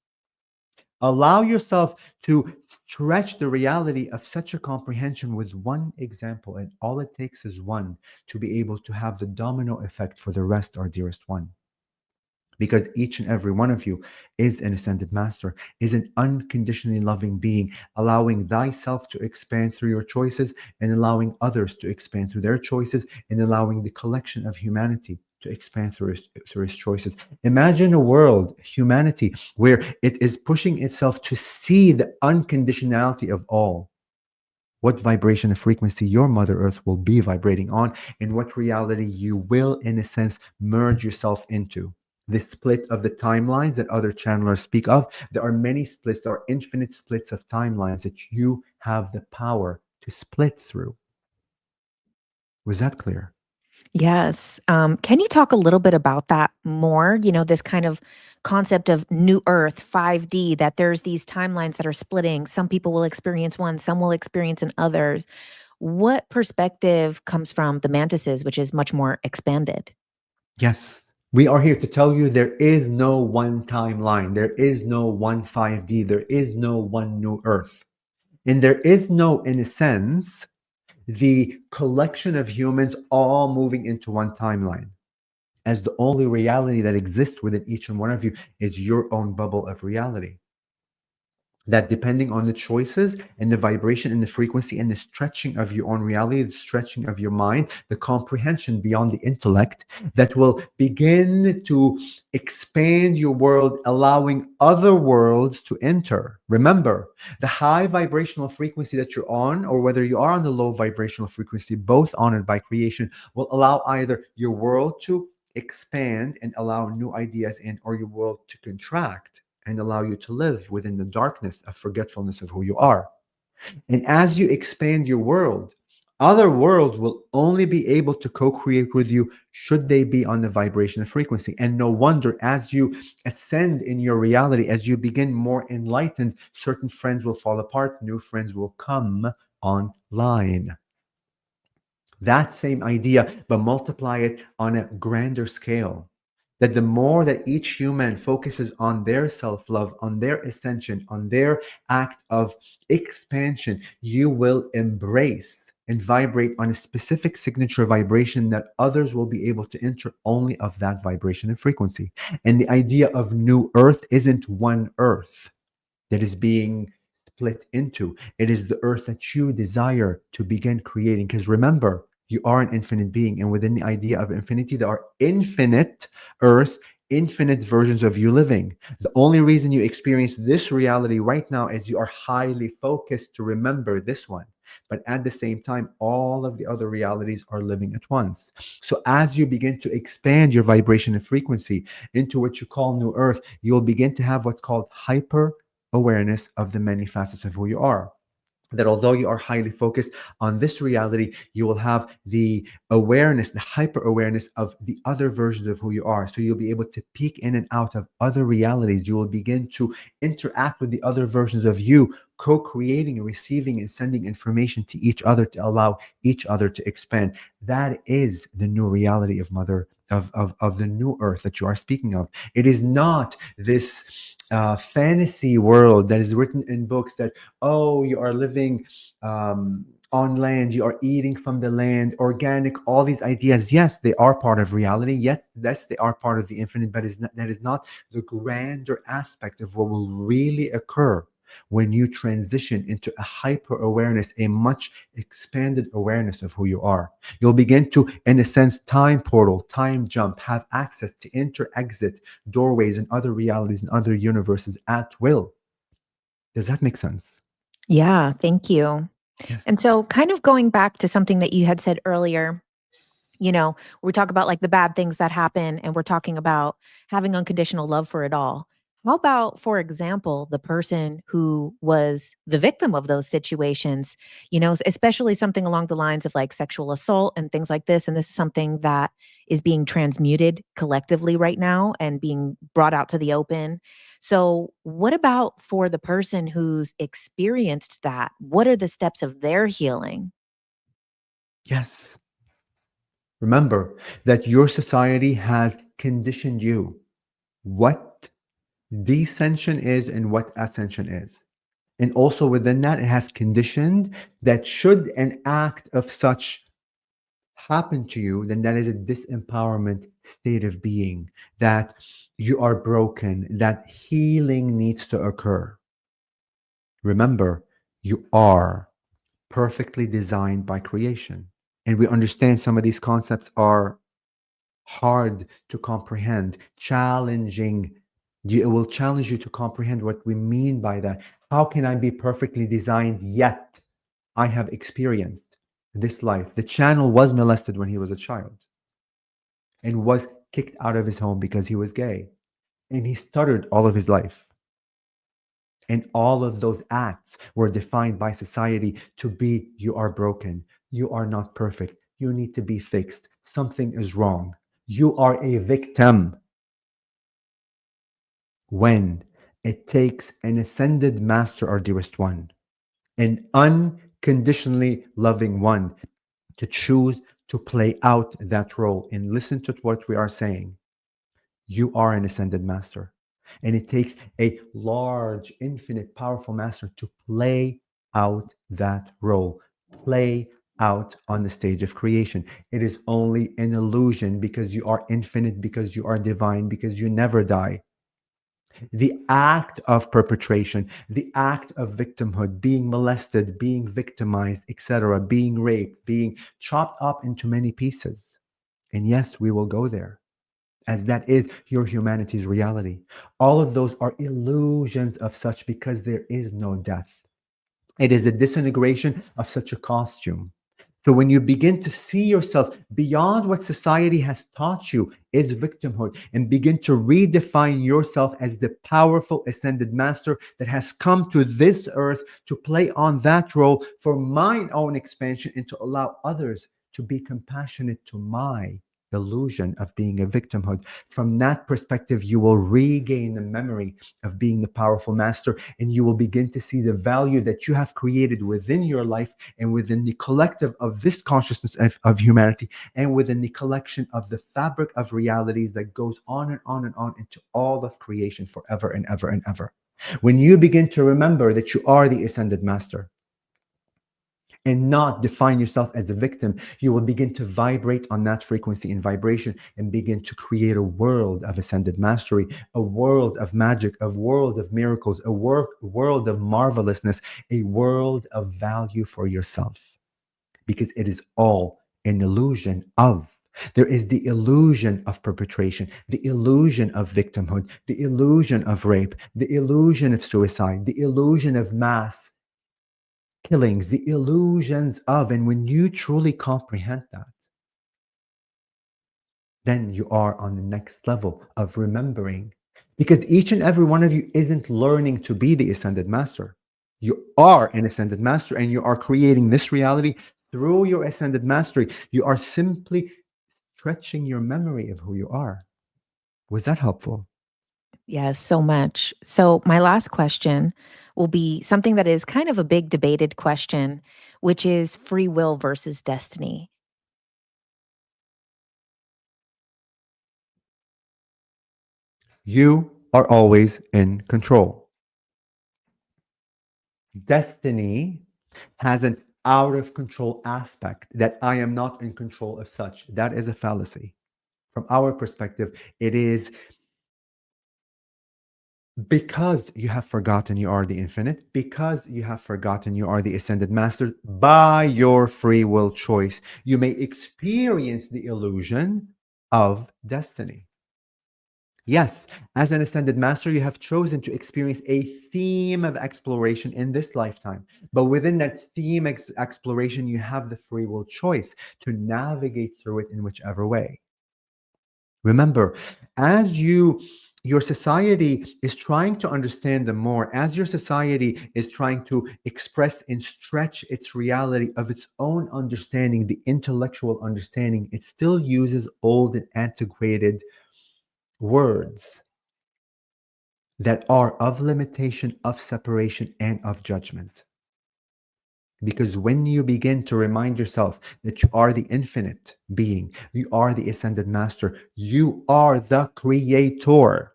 Allow yourself to stretch the reality of such a comprehension with one example, and all it takes is one to be able to have the domino effect for the rest, our dearest one. Because each and every one of you is an ascended master, is an unconditionally loving being, allowing thyself to expand through your choices and allowing others to expand through their choices and allowing the collection of humanity to expand through its choices. Imagine a world, humanity, where it is pushing itself to see the unconditionality of all. What vibration and frequency your Mother Earth will be vibrating on, and what reality you will, in a sense, merge yourself into. The split of the timelines that other channelers speak of, there are many splits, there are infinite splits of timelines that you have the power to split through. Was that clear? Yes. Can you talk a little bit about that more? This kind of concept of new earth, 5D, that there's these timelines that are splitting. Some people will experience one, some will experience in others. What perspective comes from the mantises, which is much more expanded? Yes. We are here to tell you there is no one timeline. There is no one 5D. There is no one new earth. And there is no, in a sense, the collection of humans all moving into one timeline, as the only reality that exists within each and one of you is your own bubble of reality. That depending on the choices and the vibration and the frequency and the stretching of your own reality, the stretching of your mind, the comprehension beyond the intellect, that will begin to expand your world, allowing other worlds to enter. Remember, the high vibrational frequency that you're on, or whether you are on the low vibrational frequency, both honored by creation, will allow either your world to expand and allow new ideas in, or your world to contract and allow you to live within the darkness of forgetfulness of who you are. And as you expand your world, other worlds will only be able to co create with you should they be on the vibration of frequency. And no wonder, as you ascend in your reality, as you begin more enlightened, certain friends will fall apart, new friends will come online. That same idea, but multiply it on a grander scale. That the more that each human focuses on their self love, on their ascension, on their act of expansion, you will embrace and vibrate on a specific signature vibration that others will be able to enter only of that vibration and frequency. And the idea of new earth isn't one earth that is being split into. It is the earth that you desire to begin creating. Because remember, you are an infinite being. And within the idea of infinity, there are infinite earth, infinite versions of you living. The only reason you experience this reality right now is you are highly focused to remember this one. But at the same time, all of the other realities are living at once. So as you begin to expand your vibration and frequency into what you call New Earth, you'll begin to have what's called hyper awareness of the many facets of who you are. That although you are highly focused on this reality, you will have the awareness, the hyper awareness of the other versions of who you are. So you'll be able to peek in and out of other realities. You will begin to interact with the other versions of you, co creating, receiving, and sending information to each other to allow each other to expand. That is the new reality of Mother. Of the new earth that you are speaking of. It is not this fantasy world that is written in books that, oh, you are living on land, you are eating from the land, organic, all these ideas. Yes, they are part of reality. Yet, yes, they are part of the infinite, but that is not the grander aspect of what will really occur when you transition into a hyper awareness, a much expanded awareness of who you are. You'll begin to, in a sense, time portal, time jump, have access to enter, exit doorways and other realities and other universes at will. Does that make sense? Yeah, thank you. Yes. And so, kind of going back to something that you had said earlier, we talk about like the bad things that happen, and we're talking about having unconditional love for it all. How about, for example, the person who was the victim of those situations, especially something along the lines of like sexual assault and things like this. And this is something that is being transmuted collectively right now and being brought out to the open. So, what about for the person who's experienced that? What are the steps of their healing? Yes. Remember that your society has conditioned you what descension is and what ascension is. And also within that, it has conditioned that should an act of such happen to you, then that is a disempowerment state of being, that you are broken, that healing needs to occur. Remember, you are perfectly designed by creation. And we understand some of these concepts are hard to comprehend, challenging. It will challenge you to comprehend what we mean by that. How can I be perfectly designed yet I have experienced this life? The channel was molested when he was a child and was kicked out of his home because he was gay. And he stuttered all of his life. And all of those acts were defined by society to be, you are broken, you are not perfect, you need to be fixed, something is wrong, you are a victim. When it takes an ascended master or dearest one, an unconditionally loving one, to choose to play out that role and listen to what we are saying, you are an ascended master. And it takes a large, infinite, powerful master to play out that role, play out on the stage of creation. It is only an illusion because you are infinite, because you are divine, because you never die. The act of perpetration, the act of victimhood, being molested, being victimized, etc., being raped, being chopped up into many pieces. And yes, we will go there, as that is your humanity's reality. All of those are illusions of such because there is no death. It is a disintegration of such a costume. So when you begin to see yourself beyond what society has taught you is victimhood and begin to redefine yourself as the powerful ascended master that has come to this earth to play on that role for mine own expansion and to allow others to be compassionate to my illusion of being a victimhood. From that perspective, you will regain the memory of being the powerful master, and you will begin to see the value that you have created within your life and within the collective of this consciousness of humanity, and within the collection of the fabric of realities that goes on and on and on into all of creation forever and ever and ever. When you begin to remember that you are the ascended master and not define yourself as a victim, you will begin to vibrate on that frequency and vibration and begin to create a world of ascended mastery, a world of magic, a world of miracles, a world of marvelousness, a world of value for yourself. Because it is all an illusion of. There is the illusion of perpetration, the illusion of victimhood, the illusion of rape, the illusion of suicide, the illusion of mass killings, the illusions of. And when you truly comprehend that, then you are on the next level of remembering. Because each and every one of you isn't learning to be the ascended master. You are an ascended master and you are creating this reality through your ascended mastery. You are simply stretching your memory of who you are. Was that helpful? Yes, so much. So, my last question will be something that is kind of a big debated question, which is free will versus destiny. You are always in control. Destiny has an out of control aspect that I am not in control of such. That is a fallacy. From our perspective, it is because you have forgotten you are the infinite, because you have forgotten you are the ascended master, by your free will choice, you may experience the illusion of destiny. Yes, as an ascended master, you have chosen to experience a theme of exploration in this lifetime. But within that theme exploration, you have the free will choice to navigate through it in whichever way. Remember, as your society is trying to understand them more, as your society is trying to express and stretch its reality of its own understanding, the intellectual understanding, it still uses old and antiquated words that are of limitation, of separation, and of judgment. Because when you begin to remind yourself that you are the infinite being, you are the ascended master, you are the creator.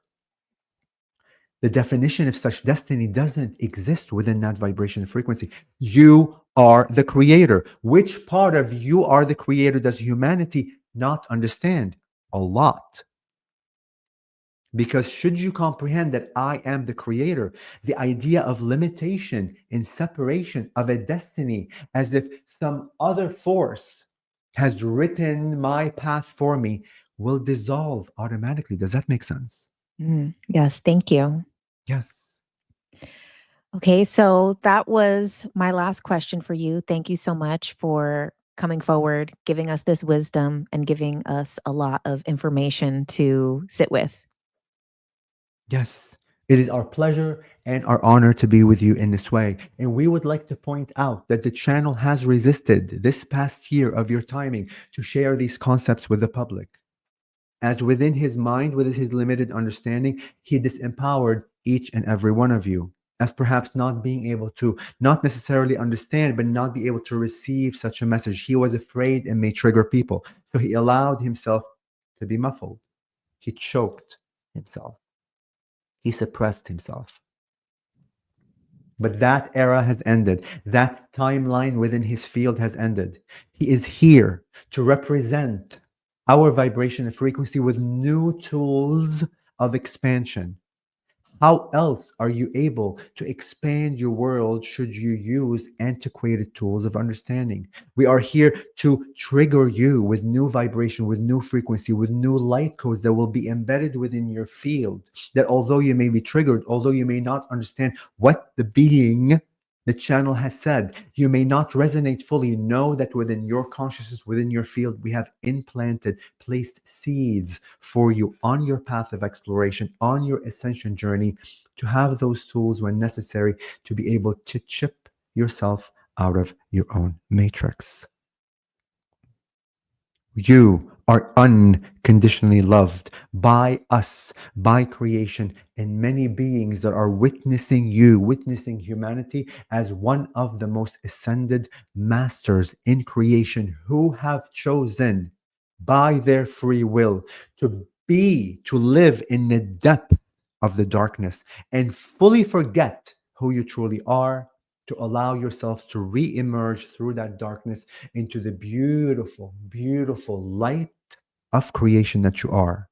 The definition of such destiny doesn't exist within that vibration frequency. You are the creator. Which part of you are the creator does humanity not understand? A lot. Because should you comprehend that I am the creator, the idea of limitation and separation of a destiny as if some other force has written my path for me will dissolve automatically. Does that make sense? Yes, thank you. Yes. Okay, so that was my last question for you. Thank you so much for coming forward, giving us this wisdom, and giving us a lot of information to sit with. Yes. It is our pleasure and our honor to be with you in this way. And we would like to point out that the channel has resisted this past year of your timing to share these concepts with the public. As within his mind, with his limited understanding, he disempowered each and every one of you, as perhaps not being able to, not necessarily understand, but not be able to receive such a message. He was afraid and may trigger people. So he allowed himself to be muffled. He choked himself. He suppressed himself. But that era has ended. That timeline within his field has ended. He is here to represent our vibration and frequency with new tools of expansion. How else are you able to expand your world should you use antiquated tools of understanding? We are here to trigger you with new vibration, with new frequency, with new light codes that will be embedded within your field. That although you may be triggered, although you may not understand what the being, the channel has said, you may not resonate fully. Know that within your consciousness, within your field, we have implanted, placed seeds for you on your path of exploration, on your ascension journey, to have those tools when necessary to be able to chip yourself out of your own matrix. You are unconditionally loved by us, by creation, and many beings that are witnessing you, witnessing humanity as one of the most ascended masters in creation who have chosen by their free will to live in the depth of the darkness and fully forget who you truly are, to allow yourselves to re emerge through that darkness into the beautiful, beautiful light of creation that you are.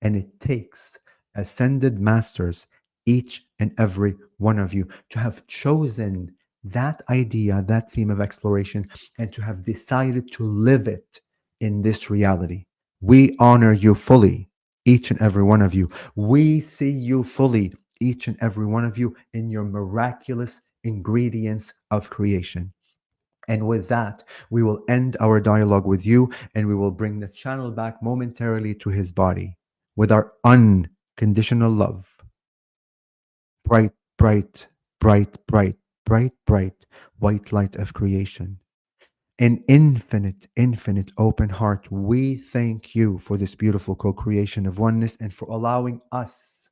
And it takes ascended masters, each and every one of you, to have chosen that idea, that theme of exploration, and to have decided to live it in this reality. We honor you fully, each and every one of you. We see you fully, each and every one of you, in your miraculous ingredients of creation. And with that, we will end our dialogue with you and we will bring the channel back momentarily to his body with our unconditional love. Bright, bright, bright, bright, bright, bright, white light of creation. An infinite, infinite open heart. We thank you for this beautiful co creation of oneness and for allowing us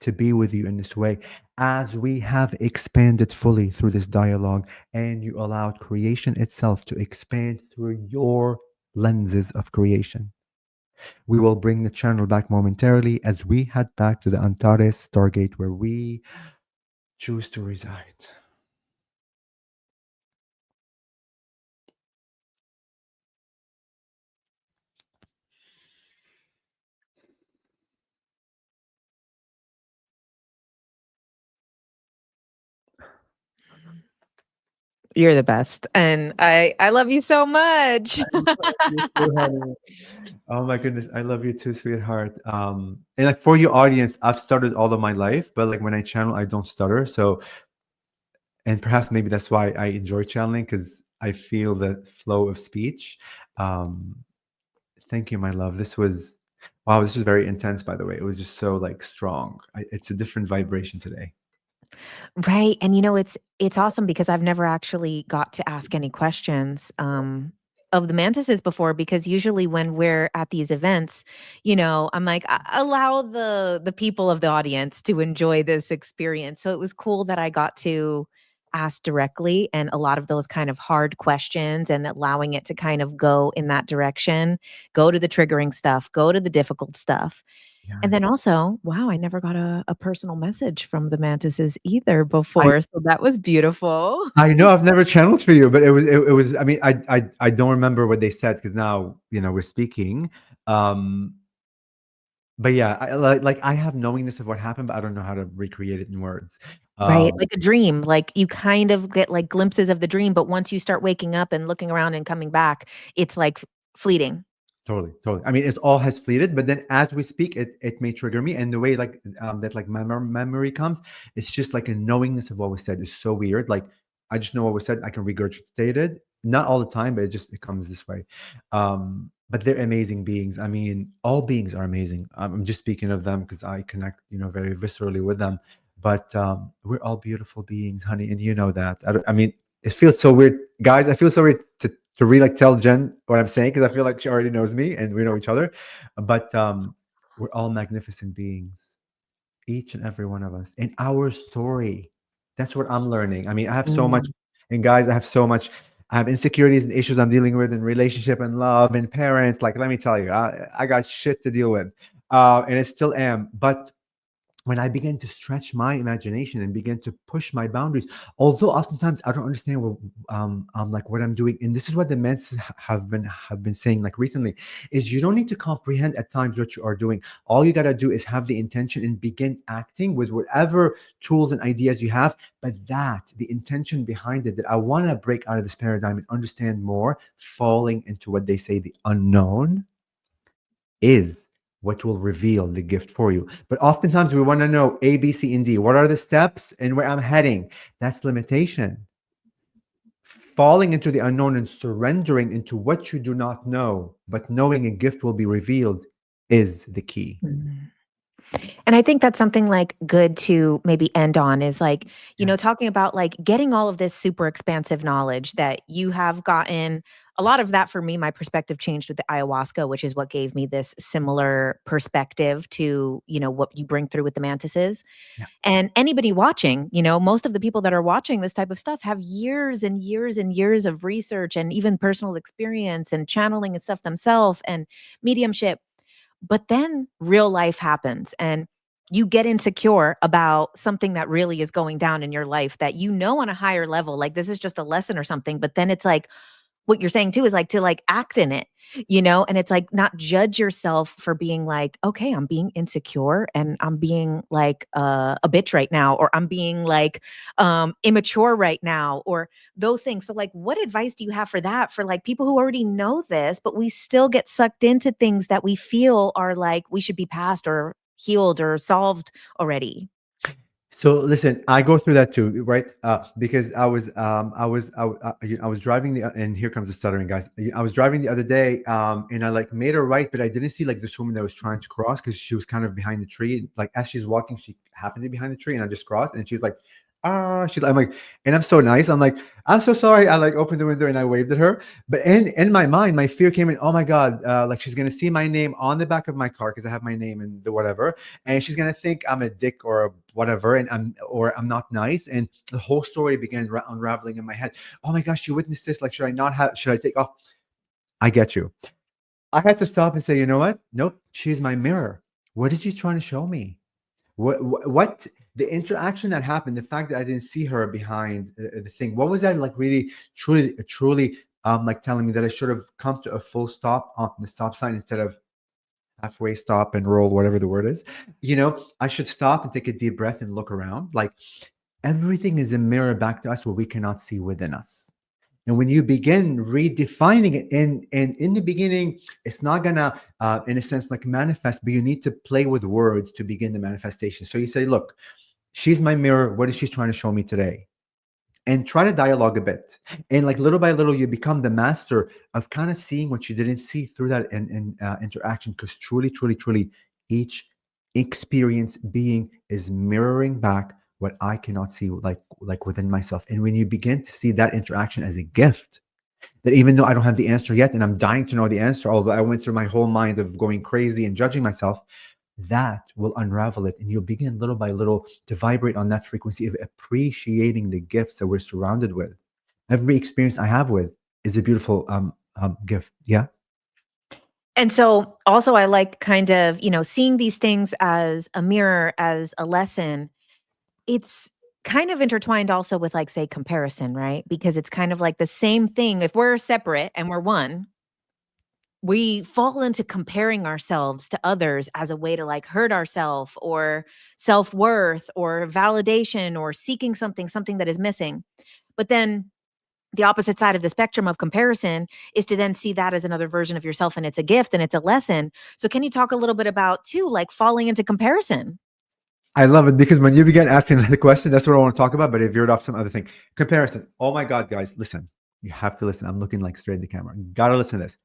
to be with you in this way as we have expanded fully through this dialogue and you allowed creation itself to expand through your lenses of creation. We will bring the channel back momentarily as we head back to the Antares Stargate where we choose to reside. You're the best. And I love you so much. You too, honey. Oh my goodness, I love you too, sweetheart. And like for your audience, I've stuttered all of my life, but like when I channel, I don't stutter. So, and perhaps maybe that's why I enjoy channeling because I feel the flow of speech. Um, Thank you, my love. This was wow. This was very intense, by the way. It was just so like strong. It's a different vibration today. Right, and, it's awesome because I've never actually got to ask any questions, of the mantises before because usually when we're at these events, I'm like, Allow the people of the audience to enjoy this experience." So it was cool that I got to ask directly and a lot of those kind of hard questions and allowing it to kind of go in that direction, go to the triggering stuff, go to the difficult stuff. And Yeah. then also, wow, I never got a personal message from the mantises either I before, so that was beautiful. I know I've never channeled for you, but it was. I mean, I don't remember what they said because now we're speaking. Um, but yeah, like I have knowingness of what happened, but I don't know how to recreate it in words. Right, Um, like a dream, like, you kind of get, like, glimpses of the dream, but once you start waking up and looking around and coming back, it's, like, fleeting. Totally, totally. I mean, it all has fleeted, but then as we speak, it may trigger me, and the way like that like my memory comes, it's just like a knowingness of what was said is so weird. Like I just know what was said, I can regurgitate it, not all the time, but it comes this way. But they're amazing beings. I mean, all beings are amazing. I'm just speaking of them because I connect, very viscerally with them. But we're all beautiful beings, honey, and you know that. I mean, it feels so weird, guys. I feel so weird to really like tell Jen what I'm saying because I feel like she already knows me and we know each other. But we're all magnificent beings, each and every one of us, in our story. That's what I'm learning. I mean, I have so much, Mm. and guys, I have so much. I have insecurities and issues I'm dealing with in relationship and love and parents. Like, let me tell you, I got shit to deal with, and I still am. But when I begin to stretch my imagination and begin to push my boundaries, although oftentimes I don't understand like what I'm doing, and this is what the men have been saying like recently, is you don't need to comprehend at times what you are doing. All you gotta do is have the intention and begin acting with whatever tools and ideas you have. But that the intention behind it, that I want to break out of this paradigm and understand more, falling into what they say the unknown is what will reveal the gift for you. But oftentimes we want to know A, B, C, and D. What are the steps and where I'm heading? That's limitation. Falling into the unknown and surrendering into what you do not know, but knowing a gift will be revealed is the key. Mm. And I think that's something, like, good to maybe end on is, like, Yeah. talking about, like, getting all of this super expansive knowledge that you have gotten. A lot of that for me, my perspective changed with the ayahuasca, which is what gave me this similar perspective to, what you bring through with the mantises. Yeah. And anybody watching, most of the people that are watching this type of stuff have years and years and years of research and even personal experience and channeling and stuff themselves and mediumship. But then real life happens and you get insecure about something that really is going down in your life that on a higher level, like this is just a lesson or something. But then it's like, what you're saying too is like to like act in it, and it's like not judge yourself for being like, okay, I'm being insecure and I'm being like a bitch right now, or I'm being like immature right now, or those things. So like what advice do you have for that, for like people who already know this, but we still get sucked into things that we feel are like we should be past or healed or solved already? So listen, I go through that too, right? Because I was driving and here comes the stuttering, guys. I was driving the other day, and I like made a right, but I didn't see like this woman that was trying to cross because she was kind of behind the tree. Like as she's walking, she happened to be behind the tree, and I just crossed, and she's like, I'm like, and I'm so nice. I'm like, I'm so sorry. I like opened the window and I waved at her. But in my mind, my fear came in. Oh my god, like she's gonna see my name on the back of my car because I have my name and the whatever, and she's gonna think I'm a dick or a whatever, and I'm not nice. And the whole story began unraveling in my head. Oh my gosh, you witnessed this. Like, should I not have? Should I take off? I get you. I had to stop and say, you know what? Nope. She's my mirror. What is she trying to show me? What the interaction that happened, the fact that I didn't see her behind the thing, what was that like really truly like telling me that I should have come to a full stop on the stop sign instead of halfway stop and roll, whatever the word is. I should stop and take a deep breath and look around. Like everything is a mirror back to us what we cannot see within us. And when you begin redefining it, and in the beginning, it's not gonna, in a sense, like manifest, but you need to play with words to begin the manifestation. So you say, look, she's my mirror. What is she trying to show me today? And try to dialogue a bit. And like little by little, you become the master of kind of seeing what you didn't see through that interaction. Because truly, each experience being is mirroring back what I cannot see, like within myself. And when you begin to see that interaction as a gift, that even though I don't have the answer yet, and I'm dying to know the answer, although I went through my whole mind of going crazy and judging myself, that will unravel it. And you'll begin little by little to vibrate on that frequency of appreciating the gifts that we're surrounded with. Every experience I have with is a beautiful gift. Yeah. And so also I like kind of, seeing these things as a mirror, as a lesson. It's kind of intertwined also with like, say, comparison, right? Because it's kind of like the same thing. If we're separate and we're one, we fall into comparing ourselves to others as a way to like hurt ourselves or self-worth or validation or seeking something that is missing. But then the opposite side of the spectrum of comparison is to then see that as another version of yourself, and it's a gift and it's a lesson. So can you talk a little bit about too, like falling into comparison? I love it because when you began asking the question, that's what I want to talk about. But it veered off some other thing. Comparison. Oh my God, guys, listen. You have to listen. I'm looking like straight at the camera. You gotta listen to this.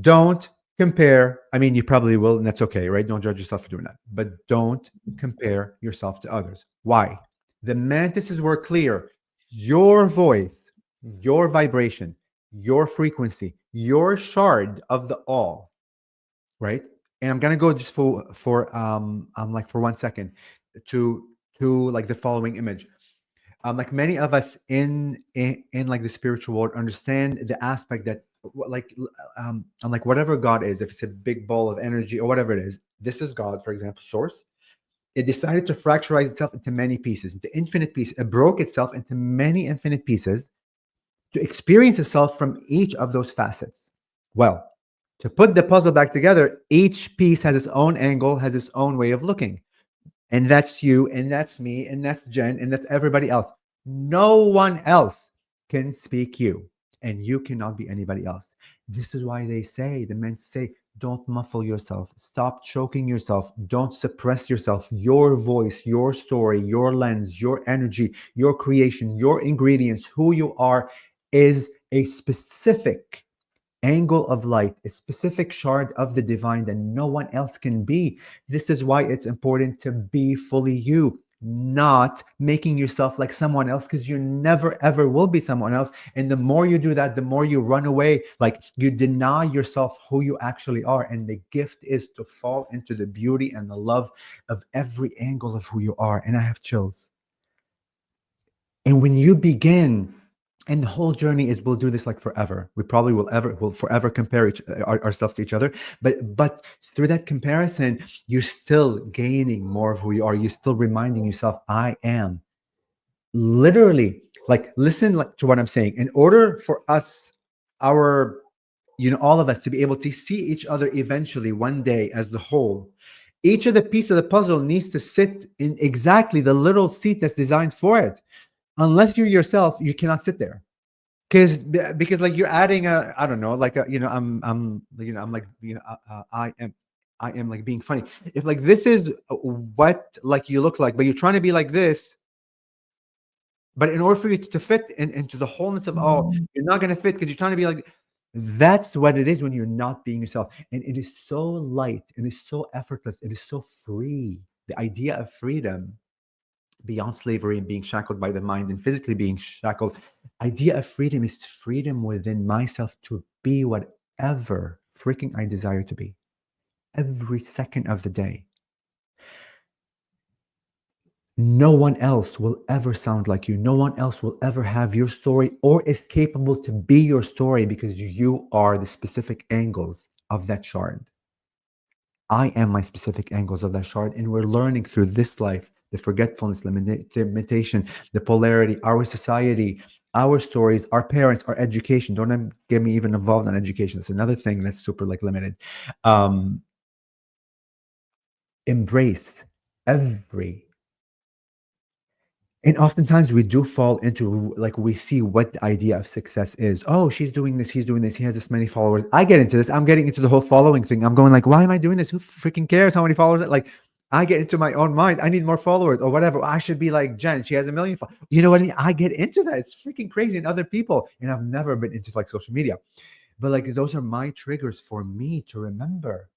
Don't compare. I mean, you probably will, and that's okay, right? Don't judge yourself for doing that. But don't compare yourself to others. Why? The mantises were clear. Your voice, your vibration, your frequency, your shard of the all, right? And I'm gonna go just like for 1 second to like the following image. Like many of us in like the spiritual world understand the aspect that like whatever God is, if it's a big ball of energy or whatever it is, this is God, for example, source. It decided to fracturize itself into many pieces. The infinite piece, it broke itself into many infinite pieces to experience itself from each of those facets. Well, to put the puzzle back together, each piece has its own angle, has its own way of looking. And that's you, and that's me, and that's Jen, and that's everybody else. No one else can speak you, and you cannot be anybody else. This is why the men say, don't muffle yourself, stop choking yourself, don't suppress yourself. Your voice, your story, your lens, your energy, your creation, your ingredients, who you are is a specific angle of light, a specific shard of the divine that no one else can be. This is why it's important to be fully you, not making yourself like someone else, because you never ever will be someone else. And the more you do that, the more you run away, like you deny yourself who you actually are. And the gift is to fall into the beauty and the love of every angle of who you are. And I have chills. And when you begin, and the whole journey is, we'll do this like forever. We probably will forever compare ourselves to each other. But through that comparison, you're still gaining more of who you are. You're still reminding yourself, I am literally, like, listen like to what I'm saying. In order for us, all of us to be able to see each other eventually one day as the whole, each of the pieces of the puzzle needs to sit in exactly the little seat that's designed for it. Unless you're yourself, you cannot sit there, because like you're adding a, I don't know, like a, I'm like, I am, I am like being funny. If like this is what like you look like, but you're trying to be like this, but in order for you to fit into the wholeness of, oh, you're not going to fit because you're trying to be like, that's what it is when you're not being yourself. And it is so light, it is so effortless, it is so free. The idea of freedom beyond slavery and being shackled by the mind and physically being shackled, idea of freedom is freedom within myself to be whatever freaking I desire to be every second of the day. No one else will ever sound like you. No one else will ever have your story or is capable to be your story because you are the specific angles of that shard. I am my specific angles of that shard. And we're learning through this life the forgetfulness, limitation, the polarity, our society, our stories, our parents, our education. Don't get me even involved in education. It's another thing that's super like limited. Embrace every. And oftentimes we do fall into like we see what the idea of success is. Oh, she's doing this, he's doing this, he has this many followers. I get into this. I'm getting into the whole following thing. I'm going like, why am I doing this? Who freaking cares how many followers? Like, I get into my own mind. I need more followers or whatever. I should be like Jen. She has 1 million followers. You know what I mean? I get into that. It's freaking crazy. And other people. And I've never been into like social media, but like those are my triggers for me to remember.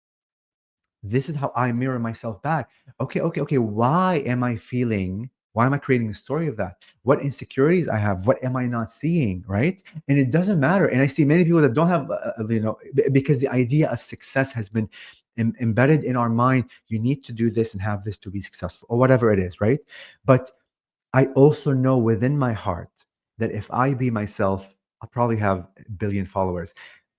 This is how I mirror myself back. Okay. Why am I feeling? Why am I creating a story of that? What insecurities I have? What am I not seeing? Right? And it doesn't matter. And I see many people that don't have, because the idea of success has been embedded in our mind. You need to do this and have this to be successful, or whatever it is, right? But I also know within my heart that if I be myself, I'll probably have 1 billion followers.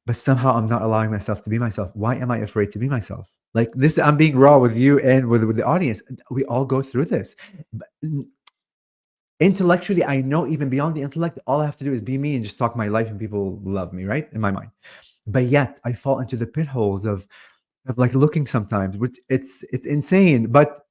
But somehow I'm not allowing myself to be myself. Why am I afraid to be myself? Like this, I'm being raw with you and with the audience. We all go through this. But intellectually, I know even beyond the intellect, all I have to do is be me and just talk my life and people love me, right? In my mind. But yet I fall into the pit holes of like looking sometimes, which it's insane. But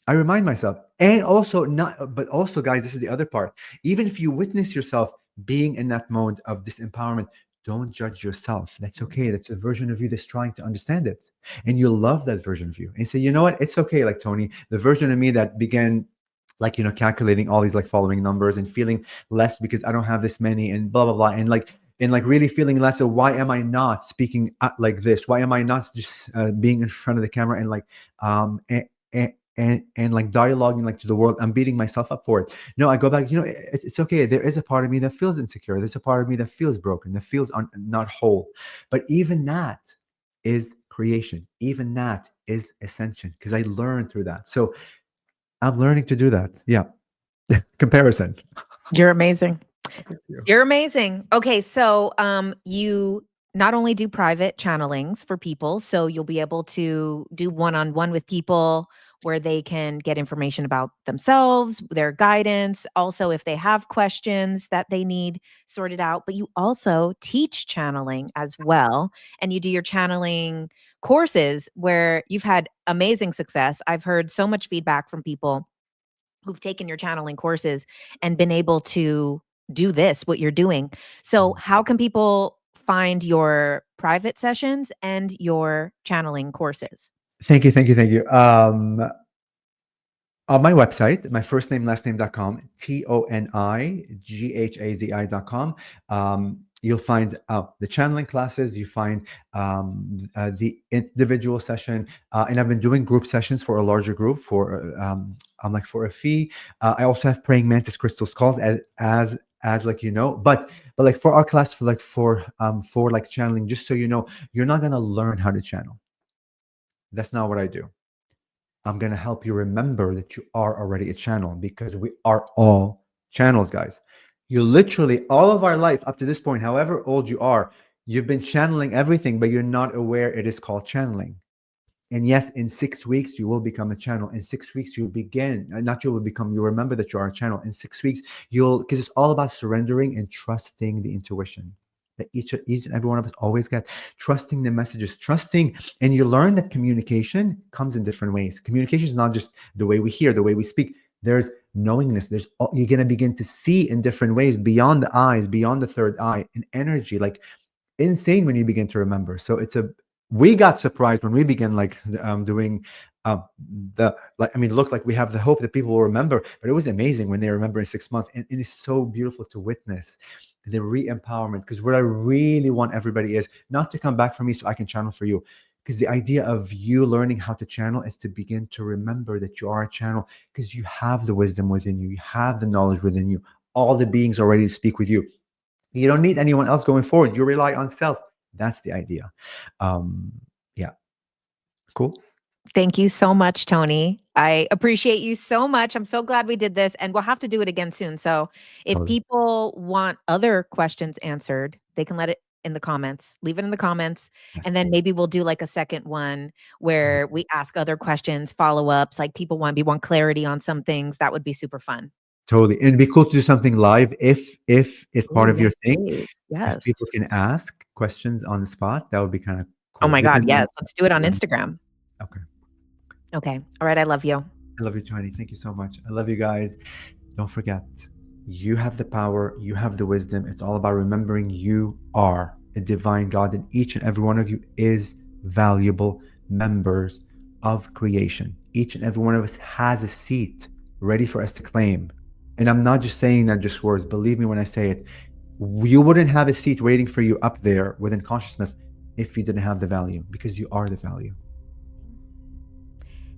I remind myself, and also not, but also, guys, this is the other part. Even if you witness yourself being in that mode of disempowerment, don't judge yourself. That's okay. That's a version of you that's trying to understand it, and you'll love that version of you, and say, you know what, it's okay. Like Tony, the version of me that began, like calculating all these like following numbers and feeling less because I don't have this many, and blah blah blah, and like really feeling less of why am I not speaking like this? Why am I not just being in front of the camera and like and like dialoguing like to the world? I'm beating myself up for it. No, I go back, it's okay. There is a part of me that feels insecure. There's a part of me that feels broken, that feels not whole. But even that is creation. Even that is ascension, because I learned through that. So I'm learning to do that. Yeah. Comparison. You're amazing. You. You're amazing. Okay, so you not only do private channelings for people, so you'll be able to do one-on-one with people where they can get information about themselves, their guidance, also if they have questions that they need sorted out, but you also teach channeling as well, and you do your channeling courses where you've had amazing success. I've heard so much feedback from people who've taken your channeling courses and been able to do this, what you're doing. So, how can people find your private sessions and your channeling courses? Thank you. On my website, my first name, last name.com, ToniGhazi.com. You'll find the channeling classes, you find the individual session, and I've been doing group sessions for a larger group I'm like for a fee. I also have praying mantis crystals calls as like but like for our class for like channeling, just so you know, you're not gonna learn how to channel. That's not what I do. I'm going to help you remember that you are already a channel, because we are all channels, guys. You literally, all of our life up to this point, however old you are, you've been channeling everything, but you're not aware it is called channeling. And yes, in 6 weeks, you will become a channel. In 6 weeks, you'll begin, not you will become, you remember that you are a channel. In 6 weeks, because it's all about surrendering and trusting the intuition that each and every one of us always get, trusting the messages, trusting. And you learn that communication comes in different ways. Communication is not just the way we hear, the way we speak. There's knowingness. You're going to begin to see in different ways, beyond the eyes, beyond the third eye, and energy, like insane when you begin to remember. So We got surprised when we began like doing the like. I mean, it looked like we have the hope that people will remember, but it was amazing when they remember in 6 months, and it is so beautiful to witness the re-empowerment. Because what I really want everybody is not to come back for me so I can channel for you. Because the idea of you learning how to channel is to begin to remember that you are a channel, because you have the wisdom within you, you have the knowledge within you. All the beings are ready to speak with you. You don't need anyone else going forward. You rely on self. That's the idea. Um, yeah, cool. Thank you so much, Tony. I appreciate you so much. I'm so glad we did this, and we'll have to do it again soon. So, if Totally. people want other questions answered, they can let it in the comments. Leave it in the comments, Yes. and then maybe we'll do like a second one where we ask other questions, follow-ups, like people want clarity on some things. That would be super fun. Totally. And it'd be cool to do something live if it's part Oh, of yes, your thing. please. If Yes. people can ask questions on the spot, that would be kind of Oh cool. my god, Depending yes. Let's do it on on Instagram. okay. Okay. All right, I love you. I love you, Tony. Thank you so much. I love you guys. Don't forget, you have the power, you have the wisdom. It's all about remembering you are a divine God, and each and every one of you is valuable members of creation. Each and every one of us has a seat ready for us to claim. And I'm not just saying that just words. Believe me when I say it. You wouldn't have a seat waiting for you up there within consciousness if you didn't have the value, because you are the value.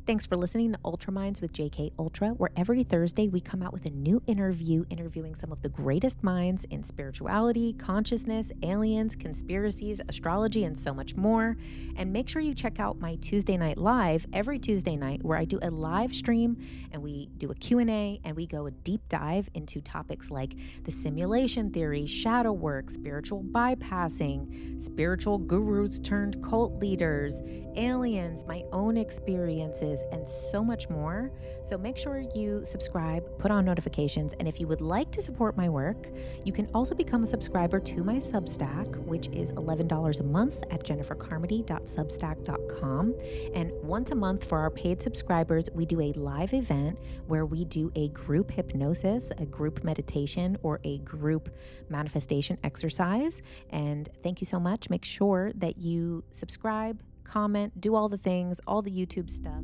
Thanks for listening to Ultra Minds with JK Ultra, where every Thursday we come out with a new interview interviewing some of the greatest minds in spirituality, consciousness, aliens, conspiracies, astrology, and so much more. And make sure you check out my Tuesday Night Live every Tuesday night, where I do a live stream and we do a Q&A and we go a deep dive into topics like the simulation theory, shadow work, spiritual bypassing, spiritual gurus turned cult leaders, aliens, my own experiences, and so much more. So make sure you subscribe, put on notifications, and if you would like to support my work, you can also become a subscriber to my Substack, which is $11 a month at jennifercarmody.substack.com. And once a month for our paid subscribers, we do a live event where we do a group hypnosis, a group meditation, or a group manifestation exercise. And thank you so much. Make sure that you subscribe, comment, do all the things, all the YouTube stuff.